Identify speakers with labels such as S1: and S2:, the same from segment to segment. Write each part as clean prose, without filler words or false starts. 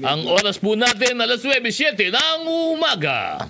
S1: Ang oras po natin, alas 9:07 ng umaga.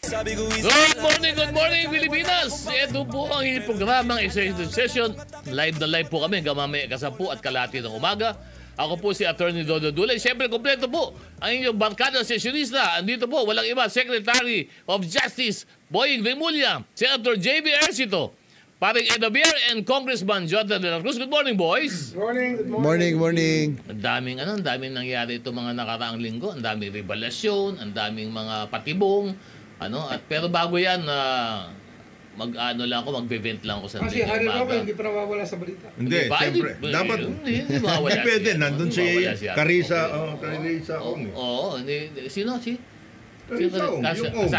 S1: Good morning, Pilipinas! Ito po ang programang executive session. Live na live po kami, gamamay kasampu at kalahati ng umaga. Ako po si Attorney Dodo Dulay. Siyempre, kompleto po ang inyong barkada sesionista. Andito po, walang iba, Secretary of Justice Boying Remulla, Senator J.B. Ercito, Paring Edavier, and Congressman Jonathan de la Cruz. Good morning, boys!
S2: Morning.
S1: Ang daming nangyari itong mga nakaraang linggo. Ang daming revelasyon, ang daming mga patibong. Pero bago yan, magbe-vent lang ako sa
S3: Kasi Harry Roque, hindi pa nawawala sa balita.
S4: Hindi, siyempre. Dapat,
S1: hindi mawawala.
S4: pwede, nandun si Carissa Ong.
S1: Oo, sino?
S4: Carissa Ong, yung Ong.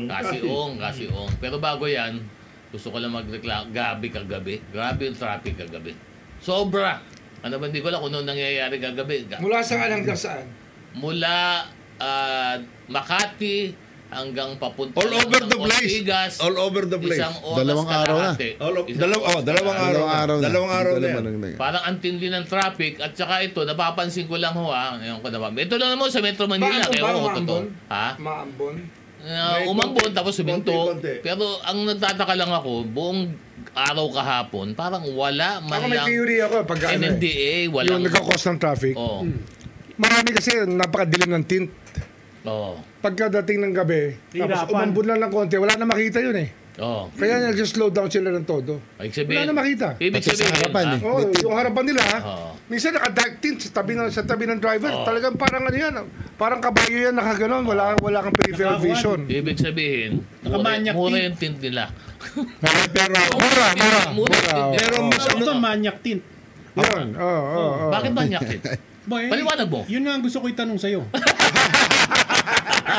S1: Kasi Ong.
S4: Kasi Ong.
S1: Pero bago yan, gusto ko lang magreklamo, kagabi. Grabe yung traffic kagabi. Sobra. Hindi ko lang kung ano nangyayari kagabi.
S3: Mula saan hanggang saan?
S1: Mula Makati hanggang papunta
S4: All over the place.
S1: Ortigas,
S4: All over the place.
S1: Isang oras
S2: Dalawang araw na.
S4: Dalawang araw na yan.
S1: Parang antindi ng traffic at saka ito, napapansin ko lang ito lang naman sa Metro Manila.
S3: Maambon?
S1: Umambon tapos suminto.
S4: Konti.
S1: Pero ang nagtataka lang ako, buong araw kahapon, parang wala man
S3: May
S1: lang
S3: theory ako pag
S1: MMDA,
S3: yung nagkakos ng traffic.
S1: Oo.
S3: Marami kasi napakadilim ng tint.
S1: Oo.
S3: Pagkadating ng gabi, tapos umambon lang ng konti, wala na makita yun eh.
S1: Oo.
S3: Kaya nag-slow down sila ng todo.
S1: Wala
S3: na makita.
S1: Ibig
S2: Pati sa
S1: sabihin,
S2: harapan, eh.
S3: Yung harapan nila,
S1: Oo.
S3: minsan naka-dark tint sa tabi ng driver.
S1: Oo.
S3: Talagang parang parang kabayo yan nakaganon, wala kang peripheral vision.
S1: Ibig sabihin,
S5: Nakamanyak
S1: mura
S5: tint.
S1: yung tint nila.
S4: Pero,
S3: Mura.
S4: pero mas
S5: Ito manyak tint.
S3: Yun,
S1: Bakit manyak tint?
S5: Boy,
S1: Paliwanag mo.
S5: Yun nga ang gusto ko itanong sa'yo.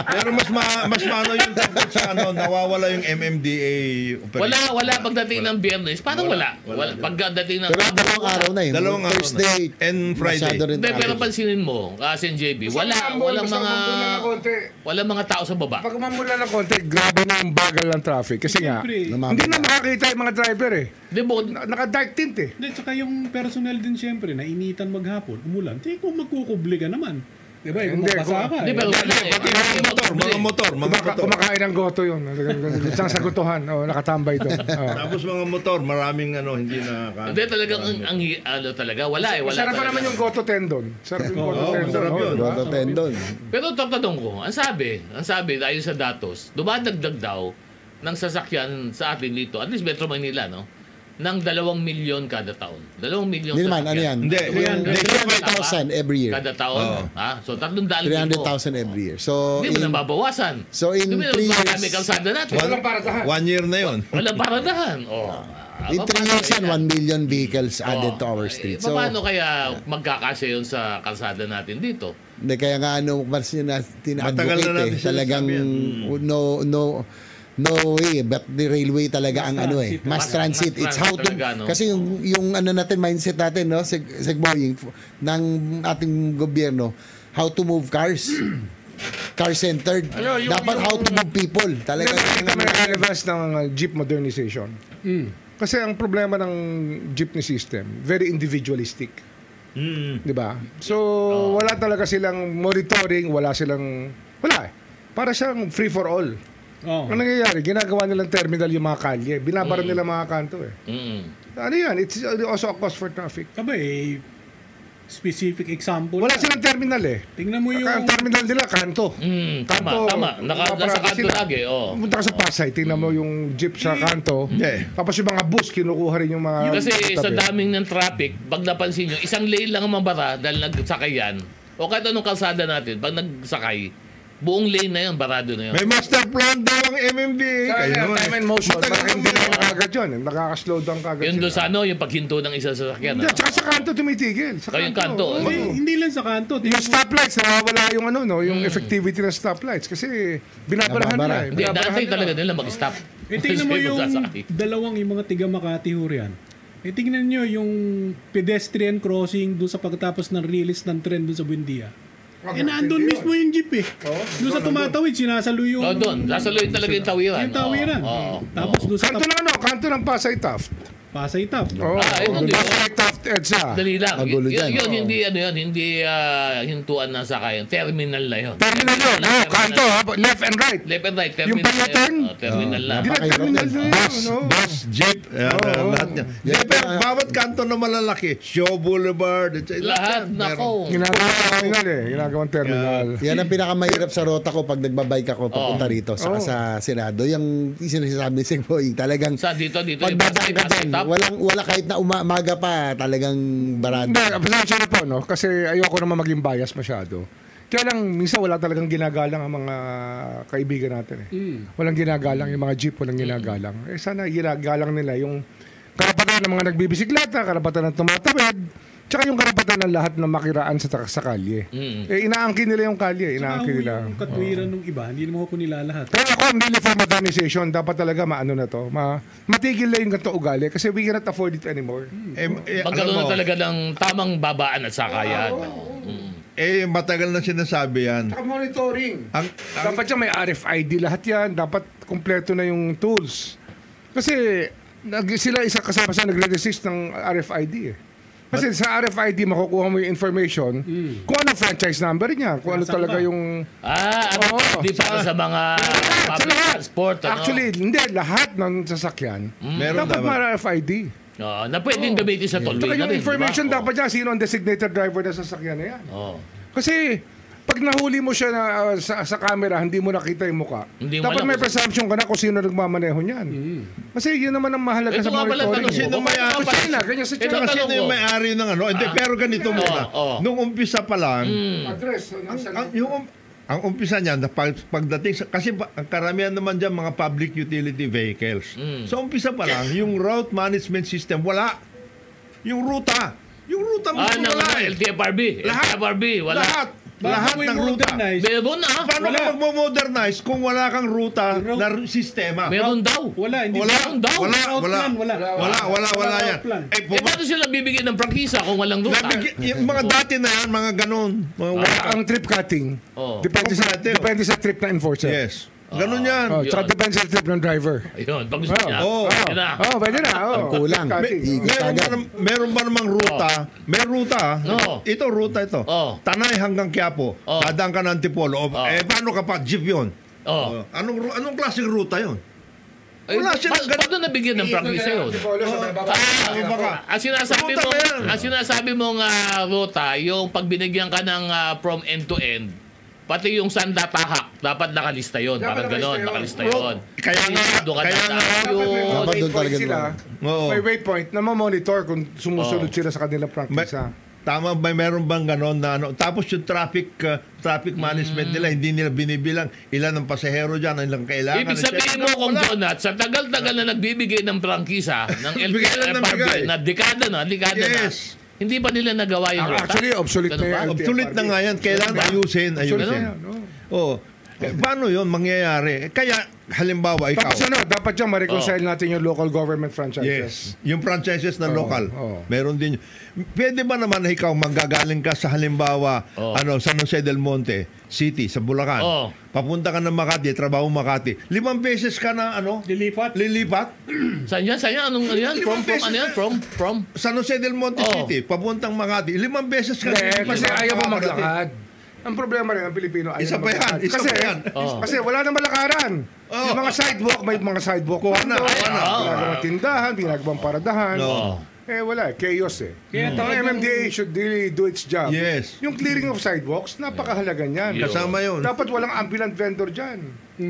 S4: pero mas maano yung tungkol sa nawawala yung MMDA operation.
S1: Wala pagdating ng Biyernes. Parang wala. Pagdating ng
S2: Pero dalawang araw na yun.
S4: Dalawang araw na.
S2: Thursday
S4: And Friday.
S2: masyado rin
S1: Hindi, pero
S2: traffic.
S1: pansinin mo, Kasin JB, walang mga tao sa baba.
S3: Pag umambon ng konti, grabe na yung bagal ng traffic. Kasi nga,
S5: Siyempre.
S3: hindi na makakita yung mga driver eh.
S1: Di ba?
S3: Naka-dark tint eh.
S5: Hindi, tsaka yung personnel din siyempre, nainitan maghapon, umulan. Hindi kung magkukubli ka naman. Di ba? Kung
S3: Hindi,
S5: mabasa ka.
S1: Hindi, pero
S4: Mga motor.
S3: Kumakain ng goto yun. Isang sagutuhan. Nakatambay doon.
S4: Tapos mga motor, maraming hindi na
S1: Hindi talagang talaga wala eh. Wala
S3: Sarap pa
S1: talaga.
S3: naman yung goto tendon. Sarap yung goto tendon.
S4: sarap yun.
S2: Rodo tendon.
S1: Pero tatanong ko, ang sabi dahil sa datos, dumadagdag daw ng sasakyan sa atin dito, at least Metro Manila, no? Ng 2 milyon kada taon. 2 milyon
S2: Hindi naman, ano yan?
S4: Hindi.
S2: 300,000 every year.
S1: kada taon.
S4: Oo.
S1: So 300,000
S2: every year. So,
S1: Hindi mo nababawasan.
S2: So, in
S1: Hindi mo
S2: 3
S1: marami
S2: years,
S1: kalsada natin.
S3: Walang paradahan.
S4: 1 year na yun.
S1: Walang paradahan.
S2: in 3 years yan, 1 million vehicles added to our street. So,
S1: paano kaya magkakasya yun sa kalsada natin dito?
S2: hindi, kaya nga mas yun na
S4: Matagal na natin
S2: eh. Talagang no way, but the railway talaga ang mass transit. It's how to,
S1: talaga, no?
S2: kasi yung natin, mindset natin, no, Boying, ng ating gobyerno, how to move cars. Car-centered. Dapat how to move people. Talaga.
S3: May relevance ng jeep modernization. Kasi ang problema ng jeepney system, very individualistic. Di ba? So, wala talaga silang monitoring, wala eh. Para siyang free for all. Ano nangyayari? Ginagawa nilang terminal yung mga kalye. Binabara nila mga kanto eh. Ano yan? It's also a cause for traffic.
S5: Specific example.
S3: Wala silang terminal eh.
S5: Tingnan mo yung...
S3: Ang terminal nila, kanto.
S1: Tama. Nasa kanto lagi.
S3: Punta ka sa Pasay, tingnan mo yung jeep sa kanto. Tapos yung mga bus, kinukuha rin yung mga...
S1: Kasi sa daming ng traffic, pag napansin nyo, isang lane lang ang mabara dahil nagsakay yan. O kahit anong kalsada natin, pag nagsakay, buong lane na yun, barado na yun.
S4: May master plan daw ang MMDA.
S3: Kaya time and motion, hindi na kagad yun. Nakaka-slow down kagad
S1: Yun doon
S3: sila.
S1: sa yung paghinto ng isang sasakyan.
S3: Hindi, tsaka sa kanto tumitigil. Sa
S1: Yung kanto.
S5: Hindi lang sa kanto.
S3: Yung stoplights, nawawala yung yung effectivity ng stoplights. Kasi binabarahan nila eh.
S1: Hindi, dati talaga nila mag-stop.
S5: Tingnan mo yung yung mga tiga Makati ho riyan. Tingnan nyo yung pedestrian crossing doon sa pagkatapos ng release ng tren doon sa Buendia. Nandun mismo yung jeep eh. Doon sa tumatawid, sinasalo yung...
S1: Doon. Sasaloy talaga yung tawiran.
S5: Yung tawiran. Tapos doon sa...
S3: Kanto ng Pasay Taft.
S5: Pasay Top.
S3: Oh,
S1: ito din.
S3: Top EDSA.
S1: Dali lang.
S2: Magulo
S1: Yun,
S2: dyan.
S1: hindi hindi hintuan ng sakayan. Terminal na yun.
S3: Terminal yun. Kanto, left and right.
S1: Left and right.
S3: Yung
S1: Terminal
S3: pattern?
S1: na yun. Terminal na.
S3: Hindi na terminal na yun. no?
S4: Bus, jeep, lahat niya.
S2: Yan,
S4: Pero bawat kanto na malalaki, Shaw Boulevard,
S1: Lahat,
S4: yan,
S1: nako.
S3: Ginagawang terminal Ginagawang terminal.
S2: Yan ang pinakamahirap sa rota ko pag nagbabike ako papunta rito saka sa Senado. Yung sinasabi ni Seng Boying, talagang
S1: Sa dito,
S2: pag
S1: Pasay,
S2: dadaan ka
S1: Pasay
S2: dyan,
S1: Top.
S2: wala kahit na umaga pa, talagang barado.
S3: Hindi, pasensya na po, no? Kasi ayoko naman maging bias masyado. Kaya lang, minsan wala talagang ginagalang ang mga kaibigan natin Walang ginagalang yung mga jeep, walang ginagalang. Sana ginagalang nila yung karapatan ng mga nagbibisikleta, karapatan ng tumatawid, tsaka yung karapatan ng lahat na makiraan sa kalye. Inaangkin nila yung kalye, inaangkin nila.
S5: Yung katwiran ng iba, hindi naman ako nilalahat.
S3: Pero ako, I'm really for modernization. Dapat talaga maano na to. Matigil na yung ganito ugali kasi we cannot afford it anymore.
S1: Magkaroon na talaga ng tamang babaan at sakayan.
S4: Matagal na sinasabi yan.
S3: Saka monitoring.
S4: Ang
S3: Dapat siya may RFID lahat yan. Dapat kumpleto na yung tools. Kasi sila isa kasama sa nagre-resist ng RFID Kasi sa RFID makukuha mo yung information kung ano franchise number niya, kung ano talaga yung
S1: Hindi para sa mga public transport.
S3: Actually, hindi lahat ng sasakyan.
S4: Meron
S3: Dapat may RFID.
S1: Na pwedeng gamitin sa tollway
S3: Tsaka
S1: na
S3: yung
S1: rin,
S3: information
S1: di ba?
S3: dapat niya sino ang designated driver na sasakyan na yan. Kasi pag nahuli mo siya na, sa camera, hindi mo nakita yung muka.
S1: Hindi mo
S3: Dapat
S1: alam
S3: may
S1: kung
S3: presumption ka na kung sino nagmamaneho niyan. Kasi yun naman ang mahalaga
S1: Ito
S3: sa
S1: nga pala
S3: monitoring.
S1: tanong
S4: Sino may-ari?
S3: Sa China, ganyan sa
S1: Ito
S3: China.
S1: tanong
S4: sino yung
S1: ko.
S4: may-ari ng ano? Hindi, pero ganito muna. Nung umpisa pa lang,
S3: Address.
S4: ang umpisa niyan, pagdating sa, kasi ang karamihan naman dyan mga public utility vehicles. So umpisa pa lang, yung route management system, wala. Yung ruta mo wala
S1: LTFRB.
S4: Lahat.
S1: LTFRB, wala.
S4: Lahat ng ruta.
S1: Meron na.
S4: Paano ka magmo-modernize kung wala kang ruta na sistema?
S1: Meron daw.
S5: Wala, hindi
S4: Wala.
S5: meron daw.
S4: Wala.
S5: Route
S4: Wala.
S5: plan, wala.
S4: Wala yan.
S5: Plan.
S1: Paano sila bibigyan ng prangkisa kung walang ruta?
S4: Yung mga dati na yan, mga ganon.
S3: Ang trip cutting. Depende sa trip na enforcer.
S4: Yes. Ganon yan.
S3: Tsaka depende sa trip ng driver.
S1: Ayun, pag gusto niya. Yun na.
S3: Pwede na.
S2: Kulang.
S4: Meron ba namang ruta? May ruta. Ito, ruta ito. Tanay hanggang Quiapo. Dadaan ka ng Antipolo. Paano ka pa? Jeep yun. Anong klaseng ruta yun? Wala silang ganun.
S1: Paano nabigyan ng prangkisa yun? Ang sinasabi mong ruta, yung pag binigyan ka ng from end to end, pati yung sanda tahak, dapat nakalista yun. Parang gano'n, nakalista yun.
S4: Kaya nga,
S2: Dapat doon talaga
S3: sila. May waypoint na ma-monitor kung sumusunod sila sa kanilang practice.
S4: Tama ba, meron bang ganon na ano? Tapos yung traffic management nila, hindi nila binibilang ilan ang pasahero dyan, ilang kailangan.
S1: Ibig sabihin mo kung Jonat, sa tagal-tagal na nagbibigay ng prangkisa ng LTFRB, na dekada na,
S4: Yes.
S1: hindi pa nila nagawa yung ruta.
S3: Actually, obsolete na yan.
S4: Obsolete na nga yan. Kailangan ayusin. Paano yun mangyayari? Kaya, halimbawa, ikaw.
S3: Tapos dapat dyan ma-reconcile natin yung local government franchises.
S4: Yes. Yung franchises na local. Meron din. Pwede ba naman na ikaw manggagaling ka sa halimbawa, San Jose del Monte City, sa Bulacan. Papunta ka ng Makati, trabaho Makati. 5 beses ka na,
S5: Lilipat.
S1: Saan yan? Anong ano yan? From?
S4: San Jose del Monte City, papuntang Makati. 5 beses ka na.
S3: Kasi ayaw mo maglakad. Ang problema rin ng Pilipino, ayaw
S4: Isa
S3: na
S4: pa yan.
S3: maglakad. Kasi wala na malakaran. Yung mga sidewalk, may mga sidewalk. Ginagawang tindahan, ginagawang paradahan. Wala. Chaos
S5: Kaya
S3: ang MMDA should really do its job.
S4: Yes.
S3: Yung clearing of sidewalks, napakahalaga niyan.
S4: Kasama yun.
S3: Dapat walang ambulant vendor dyan.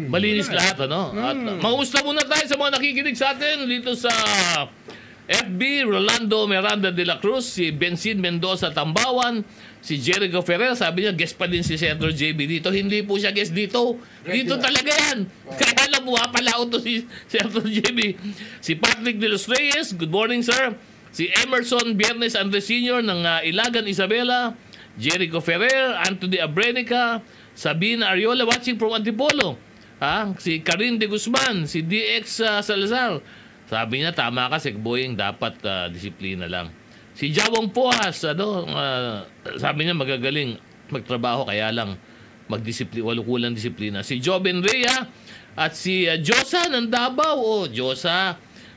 S1: Malinis lahat, At mangusta muna tayo sa mga nakikinig sa atin dito sa FB, Rolando Miranda de la Cruz, si Benzin Mendoza Tambawan, si Jericho Ferrer, sabi niya, guest pa din si Senator JB dito. Hindi po siya guest dito. Dito talaga yan. Kaya alam mo, palao to si Senator JB. Si Patrick de los Reyes, good morning, sir. Si Emerson Biernes Andres Sr. ng Ilagan, Isabela. Jericho Ferrer, Anthony Abrenica, Sabina Ariola, watching from Antipolo. Si Karin de Guzman, si DX Salazar. Sabi niya, tama ka, Sekboying, dapat disiplina lang. Si Jawong Puas, sabi niya, magagaling magtrabaho, kaya lang kulang disiplina. Si Joben Rhea at si Josa ng Davao. Josa,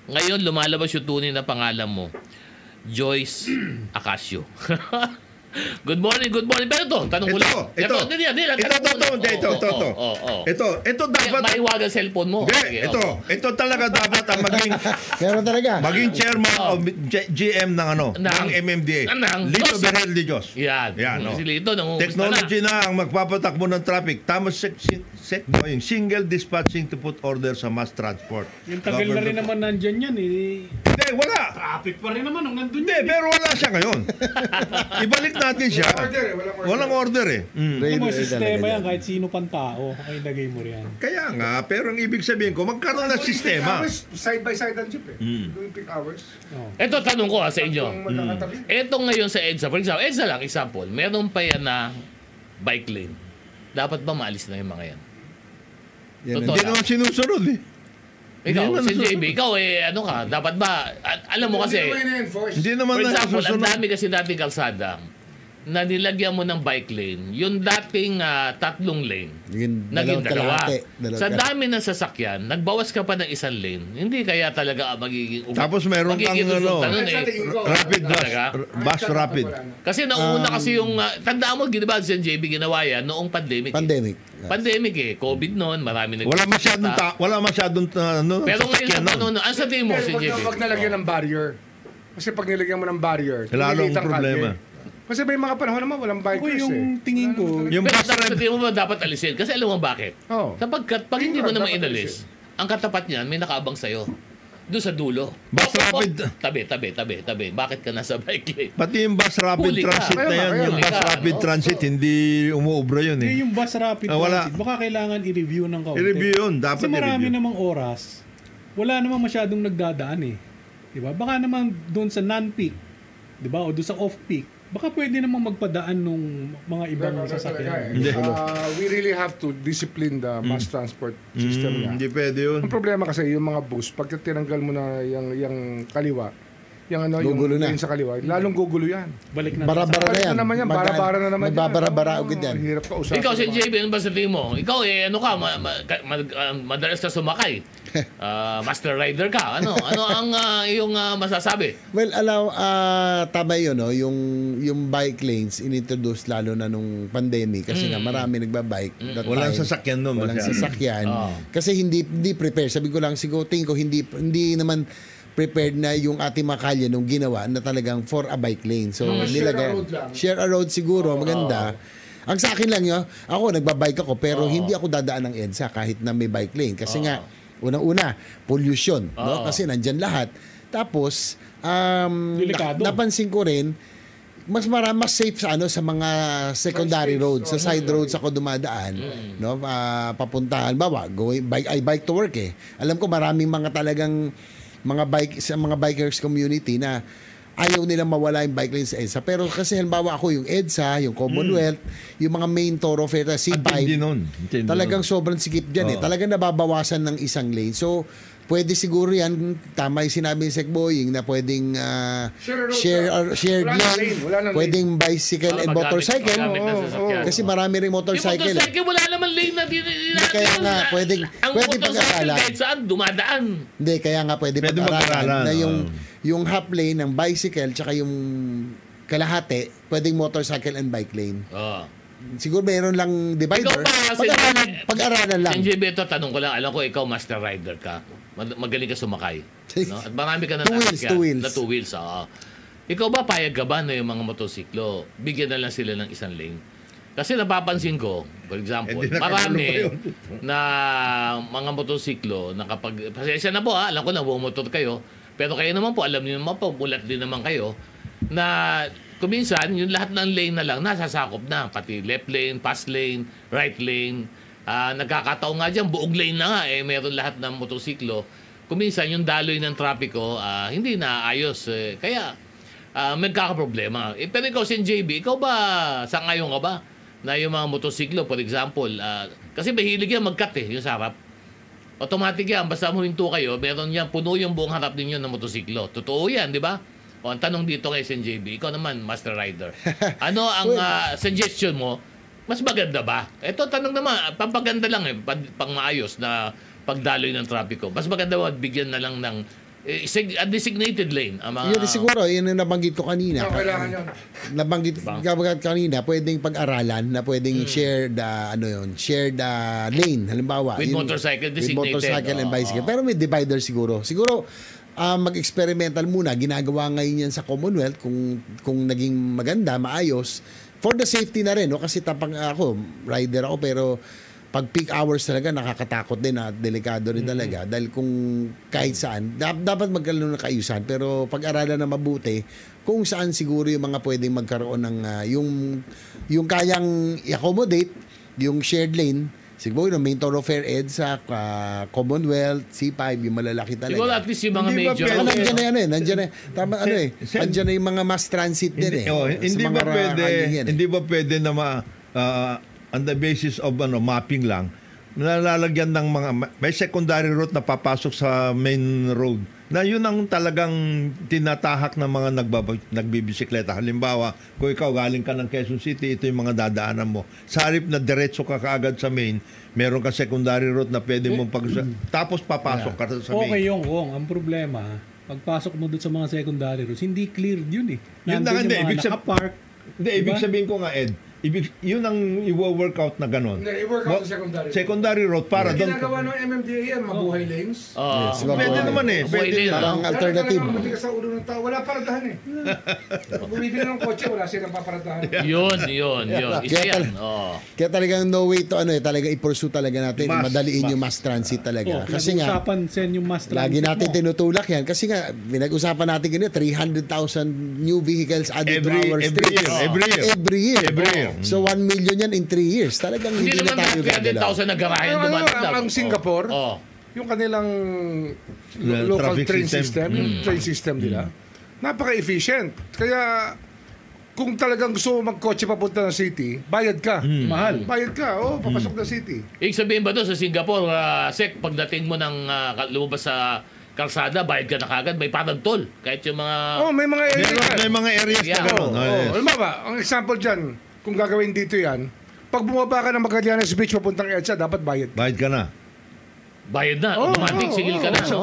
S1: Ngayon, lumalabas yung tunay na pangalan mo. Joyce Acacio. Good morning. Pero tanong ko lang. Ito
S4: dapat.
S1: Maiwagan cellphone mo.
S4: Ito talaga dapat ang maging chairman of GM ng MMDA. Lito Berhel de Dios.
S1: Yan. Si Lito,
S4: technology na ang magpapatakbo ng traffic. Tapos yung single dispatching to put order sa mass transport.
S5: Yung tagal na rin naman nandyan yan eh.
S4: Hindi, wala.
S5: Traffic pa rin naman nung nandun
S4: Hindi, pero wala siya ngayon. Ibalik natin siya. Walang order eh.
S5: Yung mga sistema yan, kahit sino pang tao, ay lagay mo riyan.
S4: Kaya nga, pero ang ibig sabihin ko, magkaroon ng sistema.
S3: Side by side ang jeep eh. Doing peak hours.
S1: Ito, tanong ko sa inyo. Ito ngayon sa EDSA, for example, EDSA lang, example, meron pa yan na bike lane. Dapat ba maalis na yung mga yan?
S4: Hindi naman sinusunod eh.
S1: Ikaw, si JB, ikaw dapat ba, alam mo kasi,
S4: hindi naman
S1: for example, ang
S4: nasusunod.
S1: dami kasi dating kalsada na nilagyan mo ng bike lane, yung dating 3 lane, naging dalawa. Sa dami ng sasakyan, nagbawas ka pa ng 1 lane, hindi kaya talaga magiging...
S4: Tapos meron kang rapid bus rapid.
S1: Kasi nauna kasi yung, tandaan mo, ginawa si JB, ginawa yan noong pandemic. Pandemic COVID noon, marami
S4: Wala masyadong
S1: pero ngayon, ano sa tingin mo si JB?
S3: Pag nalagyan ng barrier, kasi pag nilagyan mo ng barrier,
S4: lalo ang problema.
S3: Kasi may mga panahon naman walang bikers
S5: yung tingin ko,
S1: Pero dapat sa tingin mo dapat alisin. Kasi alam mo bakit? Sapagkat pag hindi mo naman inalis, ang katapat niyan may nakaabang sa'yo. Doon sa dulo.
S4: Bus rapid.
S1: Tabi. Bakit ka nasa bike lane?
S4: Pati yung bus rapid transit na yan. Yung bus rapid transit, hindi umuubra yun eh.
S5: yung bus rapid transit, baka kailangan i-review ng kaunti.
S4: I-review yun. Dapat
S5: kasi marami
S4: i-review.
S5: namang oras, wala namang masyadong nagdadaan eh. Diba? Baka naman doon sa non-peak, diba? O doon sa off-peak, baka pwede namang magpadaan nung mga ibang sasakyan.
S3: We really have to discipline the mass transport system niya.
S4: Hindi pwede yun.
S3: Ang problema kasi yung mga bus, pag tinanggal mo na yung kaliwa, yung
S2: Gugulo na.
S3: yung sa kaliwa, lalong gugulo yan.
S5: Balik na.
S2: Bara-bara na yan.
S3: Bara-bara na naman yan.
S2: Magbabara-bara agad yan.
S3: Hirap ka usapin.
S1: Ikaw si JB, ano ba sa tingin mo? Ikaw madalas ka sumakay. Master rider ka. Ano ang iyong masasabi?
S2: Well, tama yun, no? Yung bike lanes, inintroduce lalo na nung pandemic kasi nga marami nagbabike.
S4: Walang sasakyan nun.
S2: Walang sasakyan. Kasi hindi prepare. Sabi ko lang, siguro tingin ko hindi naman prepared na yung ating mga kalye nung ginawa na talagang for a bike lane. So, share a road siguro, maganda. Ang sa akin lang yun, ako nagbabike ako pero hindi ako dadaan ng EDSA kahit na may bike lane. Kasi nga, unang-una, pollution. No? Kasi nandyan lahat. Tapos, napansin ko rin, mas safe sa mga secondary roads, sa side roads ako dumadaan, no? Papuntahan bike to work eh. Alam ko maraming mga talagang mga bikers community na ayaw nilang mawala yung bike lanes sa EDSA. Pero kasi halimbawa ako yung EDSA, yung Commonwealth, yung mga main thoroughfare, C5, talagang sobrang sikip dyan eh. Talagang nababawasan ng 1 lane. So, pwede siguro yan, tama yung sinabi ni Sec Boying na pwedeng shared lane, pwedeng bicycle and motorcycle. Kasi marami rin motorcycle.
S1: Yung motorcycle, wala naman lane na
S2: kaya nga, pwede pag-aralan.
S1: Kahit saan, dumadaan.
S2: Hindi, kaya nga pwede pag-aralan na yung half lane ng bicycle tsaka yung kalahati, pwedeng motorcycle and bike lane. Siguro mayroon lang divider. Pag-aralan lang.
S1: NJB, ito, tanong ko lang. Alam ko, ikaw master rider ka. Magaling ka sumakay. No? At marami ka na
S2: two wheels.
S1: Ikaw ba, payag ka ba na yung mga motosiklo, bigyan na lang sila ng 1 lane? Kasi napapansin ko, for example, marami na mga motosiklo na kapag, pasensya na po alam ko na bumotor kayo, pero kayo naman po, alam niyo naman po, bulat din naman kayo, na kuminsan, yung lahat ng lane na lang, nasasakop na. Pati left lane, pass lane, right lane. Nagkakataon nga dyan, buong lane na nga, meron lahat ng motosiklo. Kuminsan, yung daloy ng trapiko, hindi na ayos. Kaya, magkakaproblema. Pero ikaw, si JB, ikaw ba, sangayon ka ba? Na yung mga motosiklo, for example, kasi mahilig yan mag-cut yung sarap. Automatic yan, basta huminto kayo, meron yan, puno yung buong harap ninyo ng motosiklo. Totoo yan, di ba? O, ang tanong dito kay SNJB, ikaw naman, master rider. Ano ang suggestion mo? Mas maganda ba? Ito, tanong naman, pampaganda lang pang maayos na pagdaloy ng trapiko. Mas maganda ba bigyan na lang ng a designated lane ang mga...
S2: Yun siguro, yun ang nabanggit ko kanina.
S3: Kailangan yun.
S2: Nabanggit kanina, pwedeng pag-aralan na pwedeng shared lane. Halimbawa,
S1: With motorcycle, designated.
S2: With motorcycle and bicycle. Pero may divider siguro. Siguro, mag-experimental muna. Ginagawa ngayon yan sa Commonwealth kung naging maganda, maayos. For the safety na rin, no? Kasi ako, rider ako, pero pag peak hours talaga, nakakatakot din at delikado rin talaga. Dahil kung kahit saan, dapat magkaroon ng kaayusan. Pero pag-aralan na mabuti, kung saan siguro yung mga pwedeng magkaroon ng yung kayang i-accommodate, yung shared lane, siguro yung main thoroughfare EDSA, Commonwealth, C5, yung malalaki talaga.
S1: Siguro at least yung mga
S4: Hindi ba
S1: major...
S4: pwede-
S2: Nandiyan na yan eh. Nandiyan na. Tama nandiyan na yung mga mass transit din eh.
S4: Hindi
S2: Sa
S4: ba
S2: mga
S4: pwede,
S2: kalye yan eh.
S4: hindi ba pwede na on the basis of mapping lang, nalalagyan ng may secondary route na papasok sa main road, na yun ang talagang tinatahak ng mga nagbibisikleta. Halimbawa, kung ikaw galing ka ng Quezon City, ito yung mga dadaanan mo. Sa halip na diretso ka kaagad sa main, meron ka secondary route na pwede mong tapos papasok ka sa main.
S5: Okay yung Kong. Ang problema, pagpasok mo doon sa mga secondary routes, hindi cleared yun eh.
S4: Yun na,
S5: Nandun
S4: hindi.
S5: yung mga nakapark.
S4: Ibig sabihin ko nga, Ed, yun ang i-workout na gano'n.
S3: Hindi, i-workout sa secondary.
S4: Secondary road para doon.
S3: Ginagawa ng MMDA yan, mabuhay lanes.
S2: Yes,
S4: Pwede naman eh. Pwede
S1: Pwede
S2: Parang
S1: lang.
S2: alternative.
S3: Talagang matigas sa ulo ng tao. Wala paradahan eh. Pag bumibili ng kotse, wala silang paparadahan.
S1: Yun. Isa
S2: Kaya
S1: yan.
S2: Kaya talagang no way to talaga i-pursue talaga natin,
S4: Mass,
S2: madaliin yung mass transit talaga. Kasi nga,
S5: Pinag-usapan sen yung mass transit
S2: lagi natin
S5: mo.
S2: tinutulak yan. Kasi nga, pinag-usapan natin ganyan, 300,000 new vehicles added to our streets.
S4: Every year. Every year.
S2: So 1 million yan in 3 years. Talagang
S1: Hindi
S2: hindi na
S1: naman
S2: tayo gagalaw.
S1: 300,000 na garahe
S3: Ang,
S1: dumadaan.
S3: ang Singapore,
S4: The
S3: yung kanilang local
S4: traffic
S3: train
S4: system.
S3: system, yung train system nila, napaka-efficient. Kaya kung talagang gusto mo magkotse papunta ng city, bayad ka.
S5: Mahal.
S3: Bayad ka, papasok na city.
S1: Ibig sabihin ba doon sa Singapore, Sek, pagdating mo ng lumabas sa kalsada, bayad ka na kagad, may parang toll. Kahit yung mga...
S3: May mga area yan.
S4: May mga areas na
S1: Yeah.
S4: gano'n. Yes.
S3: Alam mo ba, ang example dyan, kung gagawin dito yan, pag bumaba ka ng Magallanes Beach papuntang EDSA, dapat bayad.
S4: Bayad ka na.
S1: Bayad na. Automatic, sigil ka na. no?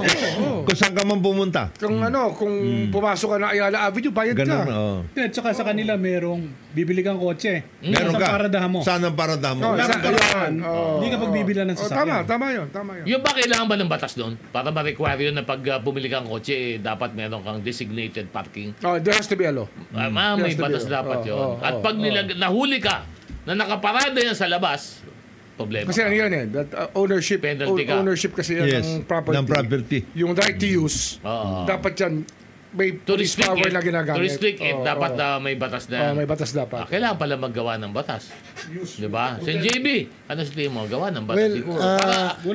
S4: Kung saan ka man pumunta.
S3: Kung kung pumasok ka ng Ayala Avenue, bayad
S4: Ganun,
S3: ka.
S4: oo.
S5: At saka sa kanila merong bibili kang kotse.
S4: Meron
S5: Saan
S4: ka.
S5: paradahan mo?
S4: Saan ang paradahan mo?
S3: Oh,
S4: Meron ka.
S5: Hindi ka pagbibilan ng sasakyan.
S3: Tama yun.
S1: Yung ba kailangan ba ng batas doon? Para ma-require yun na pag bumili kang kotse, dapat meron kang designated parking.
S3: There has to be a law.
S1: May
S3: Yes, to be.
S1: batas dapat yun.
S3: Oo,
S1: At pag nahuli ka na nakaparada yan sa labas, problema.
S3: Kasi ano yan ownership.
S1: Penalty ka.
S3: Ownership kasi yan
S4: Yes,
S3: ng property.
S4: ng property.
S3: Yung right to use,
S1: Oo.
S3: dapat yan, may
S1: To
S3: police
S1: restrict
S3: power
S1: it,
S3: na ginagamit.
S1: to restrict it,
S3: Oo,
S1: dapat
S3: oo.
S1: na may batas na.
S3: May batas dapat.
S1: Kailangan pala maggawa ng batas. Di ba? Sa JB, ano sa tingin mo? Gawa ng batas
S2: Well,
S1: siguro.